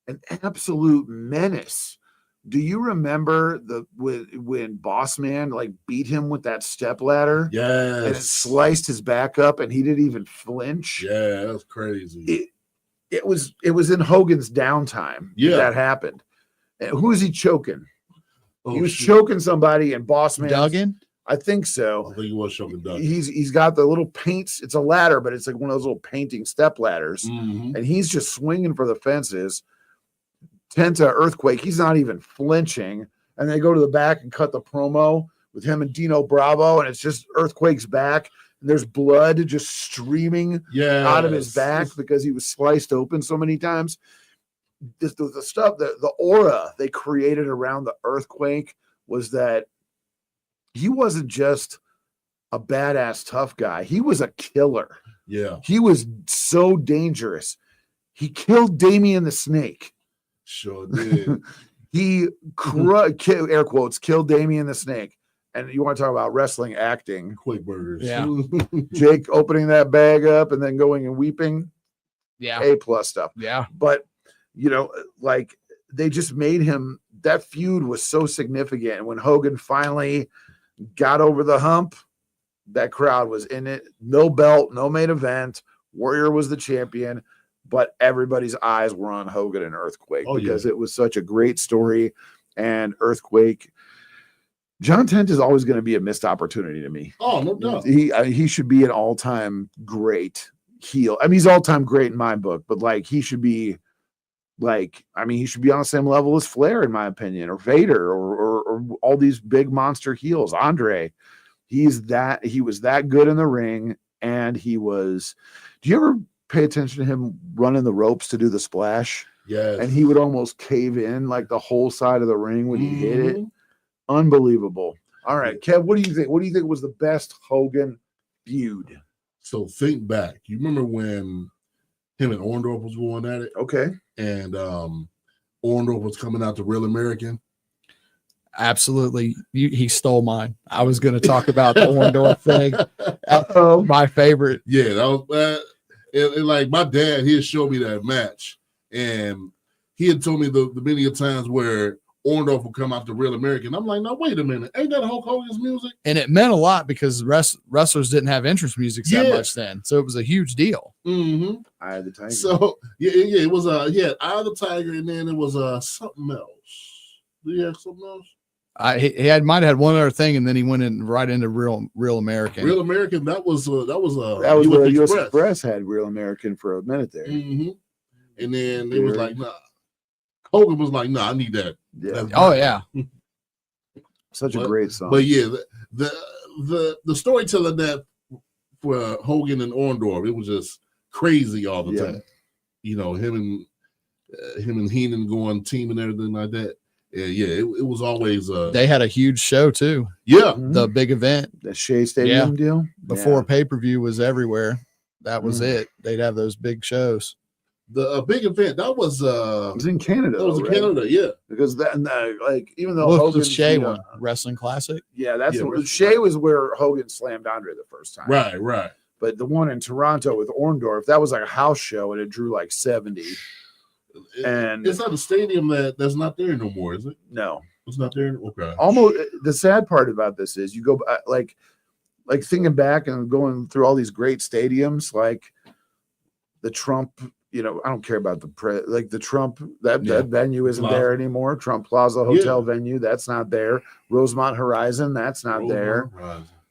an absolute menace. Do you remember when Boss Man like beat him with that step ladder? Yes. And it sliced his back up and he didn't even flinch. Yeah, that's crazy. It was in Hogan's downtime that happened. And who is he choking? He was choking somebody and Boss Man. Duggan? I think so. I think he was choking Duggan. He's got the little paints. It's a ladder, but it's like one of those little painting step ladders. Mm-hmm. And he's just swinging for the fences. Tenta Earthquake, he's not even flinching. And they go to the back and cut the promo with him and Dino Bravo, and it's just Earthquake's back, and there's blood just streaming out of his back because he was sliced open so many times. The stuff, the aura they created around the Earthquake was that he wasn't just a badass tough guy. He was a killer. Yeah. He was so dangerous. He killed Damien the Snake. Sure did. He air quotes killed Damien the Snake. And you want to talk about wrestling acting? Quick burgers. Yeah. Jake opening that bag up and then going and weeping. Yeah. A+ stuff. Yeah. But like they just made him. That feud was so significant. And when Hogan finally got over the hump, that crowd was in it. No belt, no main event. Warrior was the champion. But everybody's eyes were on Hogan and Earthquake because it was such a great story. And Earthquake, John Tent is always going to be a missed opportunity to me. Oh, no doubt. He should be an all-time great heel. I mean, he's all-time great in my book, but like he should be he should be on the same level as Flair, in my opinion, or Vader, or all these big monster heels. Andre, he was that good in the ring, and he was. Do you ever pay attention to him running the ropes to do the splash? Yes. And he would almost cave in like the whole side of the ring when he hit it. Unbelievable. All right, Kev, what do you think? What do you think was the best Hogan feud? So think back. You remember when him and Orndorff was going at it? Okay. And Orndorff was coming out to Real American. Absolutely. He stole mine. I was going to talk about the Orndorff thing. My favorite. Yeah, that was like my dad, he had showed me that match, and he had told me the many times where Orndorff would come out to Real American. I'm like, no, wait a minute, ain't that Hulk Hogan's music? And it meant a lot because wrestlers didn't have entrance music that much then, so it was a huge deal. Mm-hmm. Eye of the Tiger. So it was Eye of the Tiger, and then it was something else. Do you have something else? He might have had one other thing, and then he went right into Real American. Real American. That was where US Express had Real American for a minute there. Mm-hmm. And then they was like, nah, Hogan was like, "Nah, I need that." Yeah. Oh yeah. Such a great song. But yeah, the storytelling that for Hogan and Orndorff, it was just crazy all the time. You know, him and Heenan going team and everything like that. Yeah, it was always They had a huge show too. yeah. The big event The Shea Stadium deal before pay-per-view was everywhere. That was it. They'd have those big shows. The big event that was it was in Canada. That was in right? Canada, yeah. Because that like even though What was Hogan the Shea one? Wrestling Classic? Yeah, that's Yeah, Shea was where Hogan slammed Andre the first time. Right. But the one in Toronto with Orndorff, that was like a house show and it drew like 70. And it's not a stadium that's not there no more, is it? No. It's not there. Okay. Almost the sad part about this is you go like thinking back and going through all these great stadiums, like the Trump, you know, I don't care about the Trump, that venue isn't there anymore. Trump Plaza Hotel venue, that's not there. Rosemont Horizon, that's not there.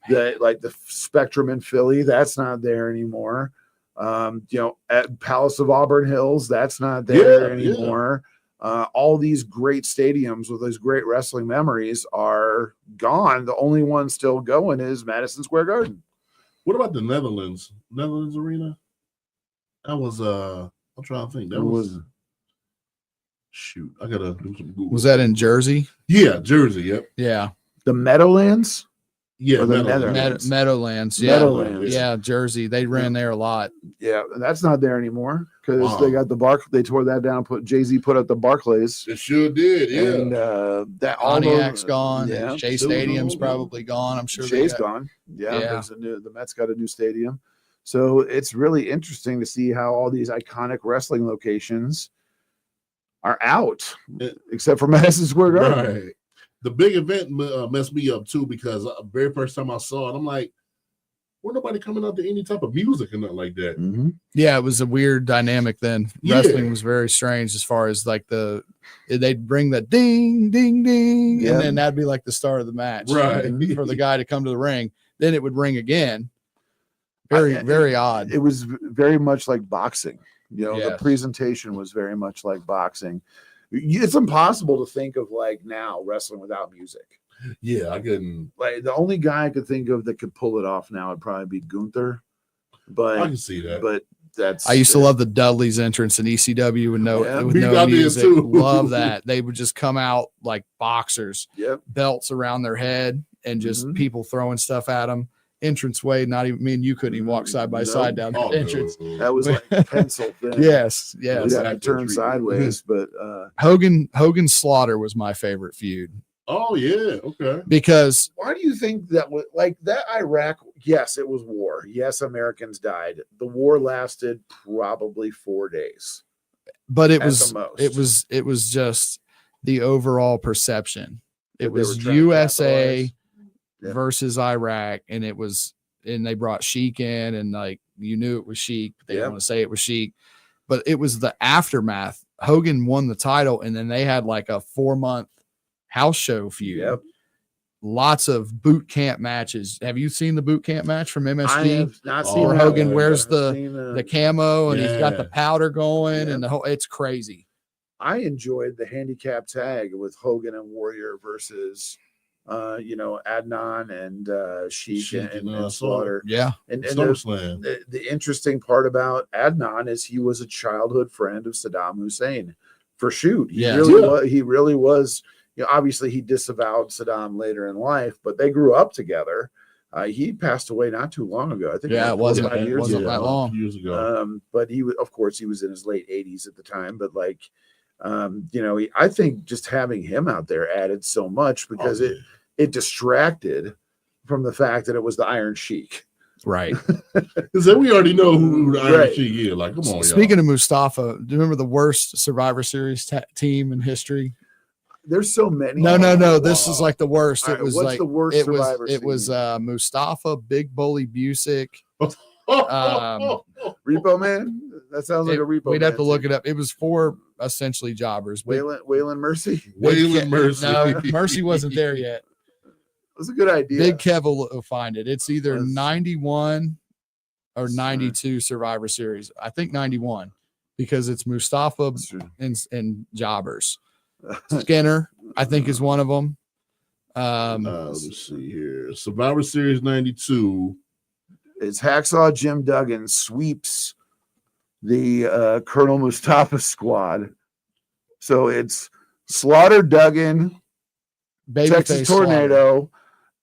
The Spectrum in Philly, that's not there anymore. You know, at Palace of Auburn Hills, that's not there anymore. All these great stadiums with those great wrestling memories are gone. The only one still going is Madison Square Garden. What about the Netherlands Arena? That was I'm trying to think. That was shoot. I gotta do some Google. Was that in Jersey? Yeah, Jersey. Yep. Yeah. The Meadowlands. Yeah, Or the Meadowlands. Yeah. Meadowlands. Yeah, Jersey. They ran there a lot. Yeah, that's not there anymore because they got they tore that down. Jay-Z put up the Barclays. It sure did. Yeah, and that Pontiac's gone. Yeah, Shea Stadium's probably gone. I'm sure Shea's gone. Yeah. The Mets got a new stadium. So it's really interesting to see how all these iconic wrestling locations are out, except for Madison Square Garden. Right. The big event messed me up too because the very first time I saw it, I'm like, "We're nobody coming out to any type of music and nothing like that." Mm-hmm. Yeah, it was a weird dynamic then. Yeah. Wrestling was very strange as far as like they'd bring the ding, ding, ding, and then that'd be like the start of the match, right? For the guy to come to the ring. Then it would ring again. Very odd. It was very much like boxing. You know, Yes. the presentation was very much like boxing. It's impossible to think of like now wrestling without music. Yeah, I couldn't. Like the only guy I could think of that could pull it off now would probably be Gunther. But I can see that. But that's I used to love the Dudley's entrance in ECW with no I did music. too. Love that. They would just come out like boxers, Yep. belts around their head, and just people throwing stuff at them. Entranceway, not even me and you couldn't even walk side by side down that entrance. That was like a pencil thing. Yes. You had to turn sideways, but Hogan Slaughter was my favorite feud. Oh yeah, okay. Because why do you think that was like that Iraq? Yes, it was war. Yes, Americans died. The war lasted probably 4 days. But it at was the most. it was just the overall perception. It That they was were trying to USA capitalize. versus Iraq, and they brought Sheik in, and like you knew it was Sheik, but they didn't want to say it was Sheik. But it was the aftermath. Hogan won the title, and then they had like a 4-month house show feud. Yep. Lots of boot camp matches. Have you seen the boot camp match from MSG? I have not seen Where that Hogan one, wears but I've seen the camo and he's got the Yeah. powder going and the whole. It's crazy. I enjoyed the handicap tag with Hogan and Warrior versus Adnan and Sheik and Slaughter. Yeah. And SummerSlam. the interesting part about Adnan is he was a childhood friend of Saddam Hussein for shoot. He really was. You know, obviously he disavowed Saddam later in life, but they grew up together. He passed away not too long ago. I think it wasn't years ago. that long. Years ago. But he was, of course, he was in his late 80s at the time. But like, I think just having him out there added so much because it distracted from the fact that it was the Iron Sheik. Right. Because we already know who the Iron Sheik is. Like, come on, Speaking of Mustafa, do you remember the worst Survivor Series team in history? There's so many. No. This is like the worst. All It right, was what's like the worst it Survivor was Mustafa, Big Bully Busick. Repo Man. That sounds like a Repo. We'd Man have to look team. it up. It was 4 essentially jobbers. Waylon Mercy. Waylon Mercy. No, Mercy wasn't there yet. That's a good idea. Big Kev will find it. It's either That's- 91 or 92 Survivor Series. I think 91. because it's Mustafa That's true. and jobbers. Skinner, I think, is one of them. Let's see here. Survivor Series 92. It's Hacksaw Jim Duggan sweeps the Colonel Mustafa squad. So it's Slaughter Duggan, Texas Tornado,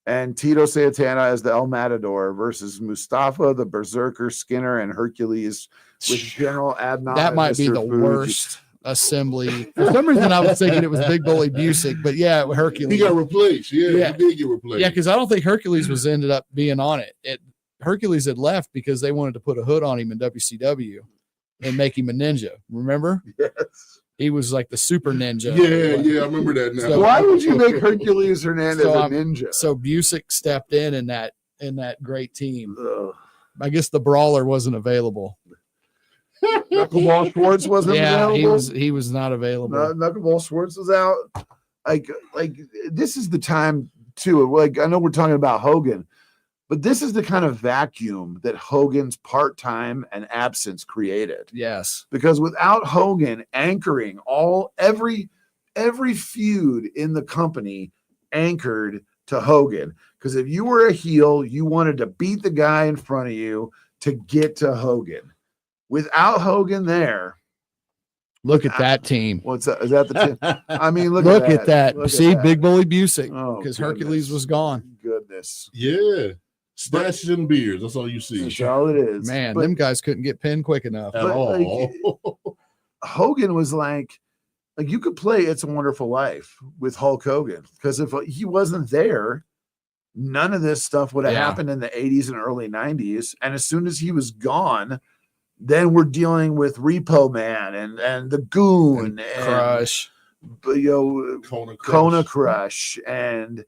and Tito Santana as the El Matador versus Mustafa, the Berserker, Skinner, and Hercules with General Adnan. That might be Mr. the Fuji. worst assembly. For some reason, I was thinking it was Big Bully Busick, but yeah, Hercules. He got replaced. Yeah, Yeah. he did get replaced. Yeah, because I don't think Hercules was ended up being on it. Hercules had left because they wanted to put a hood on him in WCW and make him a ninja. Remember? Yes. He was like the super ninja. Yeah, I remember that now. So- Why would you make Hercules Hernandez So, a ninja? So Busick stepped in that great team. Ugh. I guess the brawler wasn't available. Knuckleball Schwartz wasn't Yeah, available. he was not available. Knuckleball Schwartz was out. Like this is the time too. Like I know we're talking about Hogan, but this is the kind of vacuum that Hogan's part-time and absence created. Yes. Because without Hogan anchoring every feud in the company anchored to Hogan. Because if you were a heel, you wanted to beat the guy in front of you to get to Hogan. Without Hogan there, Look at that team. what's that? Is that the team? I mean, look At that. Look at See, that. Big Bully Busick, Oh, because goodness. Hercules was gone. Goodness. Yeah. Stashes and beers. That's all you see. That's all it is. Man, But- them guys couldn't get pinned quick enough. At but, all. Hogan was like you could play It's a Wonderful Life with Hulk Hogan because if he wasn't there, none of this stuff would have Yeah. happened in the 80s and early 90s. And as soon as he was gone, then we're dealing with Repo Man and the Goon and Crush. Kona Crush. And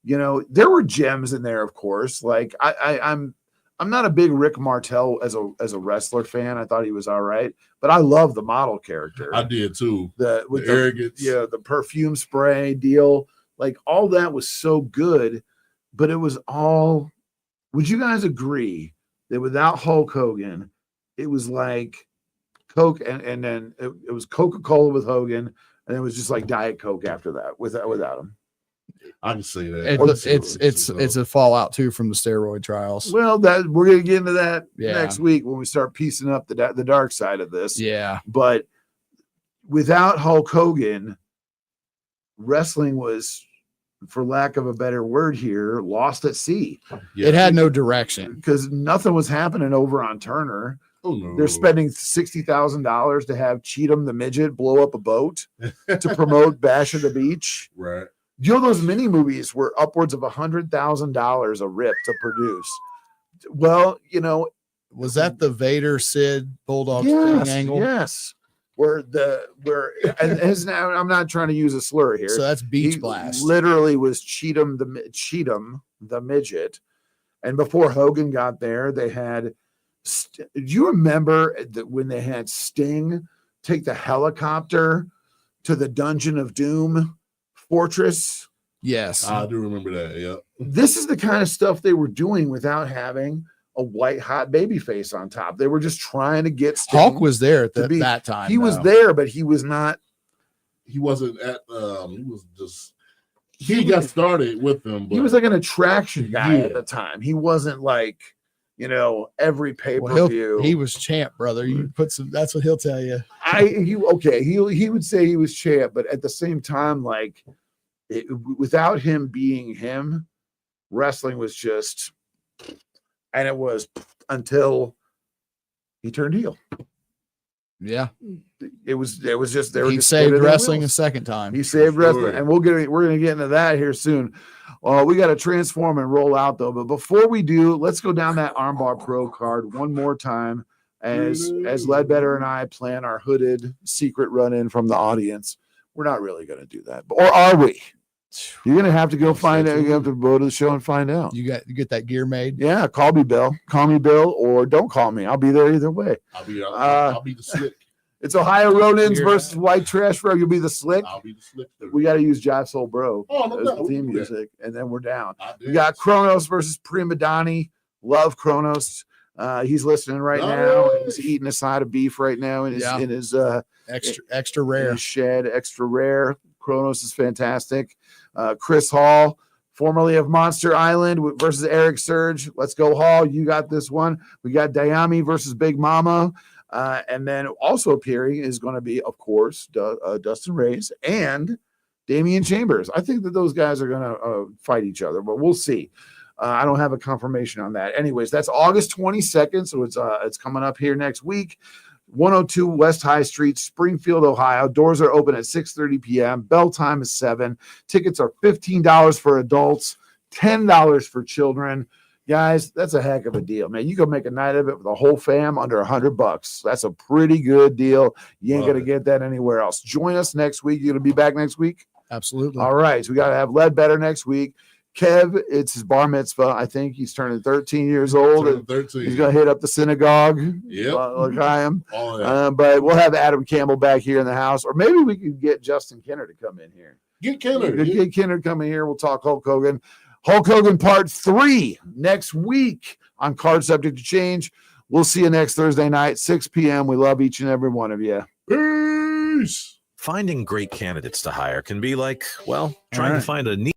there were gems in there, of course. Like I'm not a big Rick Martel as a wrestler fan. I thought he was all right, but I love the model character. I did too. The Arrogance. the perfume spray deal, like all that was so good, but it was all. Would you guys agree that without Hulk Hogan, it was like Coke and then it was Coca-Cola with Hogan, and it was just like Diet Coke after that without him. I can say that. It's a fallout too from the steroid trials. Well, that we're gonna get into that Yeah. next week when we start piecing up the dark side of this. Yeah. But without Hulk Hogan, wrestling was, for lack of a better word here, lost at sea Yeah. It had no direction. because nothing was happening over on Turner. Oh, no. They're spending $60,000 to have Cheatham the midget blow up a boat to promote Bash at the Beach. Right. Those mini movies were upwards of $100,000 a rip to produce. Well, Was that the Vader Sid Bulldog yes, Sting angle? yes. And his now I'm not trying to use a slur here. So that's Beach He Blast. literally was Cheatham the midget. And before Hogan got there, they had. Do you remember that when they had Sting take the helicopter to the Dungeon of Doom fortress? Yes. I do remember that. Yeah. This is the kind of stuff they were doing without having a white hot baby face on top. They were just trying to get Sting. Hulk was there at to be- that time. He was though. there, but he was not. He wasn't at he was just he got started with them, but He was like an attraction guy Yeah. at the time. He wasn't like, every pay per Well, view. he was champ, brother. You put some. That's what he'll tell you. He would say he was champ, but at the same time, like without him being him, wrestling was just, and it was until he turned heel. Yeah. It was just they were He just saved spinning their wrestling a wheels. second time. He saved For wrestling, sure. and we're gonna get into that here soon. We got to transform and roll out though. But before we do, let's go down that Armbar Pro card one more time as Ledbetter and I plan our hooded secret run in from the audience. We're not really gonna do that, or are we? You're gonna have to go find out. You have to go to the show and find out. You get that gear made. Yeah, call me Bill, or don't call me. I'll be there either way. I'll be the slick. It's Ohio Ronins Weird. versus White Trash Bro. You'll be the slick. I'll be the slick. We got to use Jive Soul Bro Oh, no as doubt. the We theme can do that. music, and then we're down. I We got Kronos versus Prima Donnie. Love Kronos. He's listening right now. He's eating a side of beef right now in his extra rare in his shed, extra rare. Kronos is fantastic. Chris Hall, formerly of Monster Island versus Eric Surge. Let's go, Hall. You got this one. We got Dayami versus Big Mama. And then also appearing is going to be, of course, Dustin Reyes and Damian Chambers. I think that those guys are going to fight each other, but we'll see. I don't have a confirmation on that. Anyways, that's August 22nd, so it's coming up here next week. 102 West High Street, Springfield, Ohio. Doors are open at 6:30 p.m. Bell time is 7. Tickets are $15 for adults, $10 for children. Guys, that's a heck of a deal, man. You can make a night of it with the whole fam under $100. That's a pretty good deal. You ain't going to get that anywhere else. Join us next week. You going to be back next week? Absolutely. All right. So we got to have Ledbetter next week. Kev, it's his bar mitzvah. I think he's turning 13 years old. 13. He's going to hit up the synagogue. Yep. Like I am. Oh, yeah. But we'll have Adam Campbell back here in the house. Or maybe we could get Justin Kenner to come in here. Get Kenner. Get Kenner coming here. We'll talk Hulk Hogan. Hulk Hogan Part 3 next week on Card Subject to Change. We'll see you next Thursday night, 6 p.m. We love each and every one of you. Peace. Finding great candidates to hire can be like, well, trying to find a neat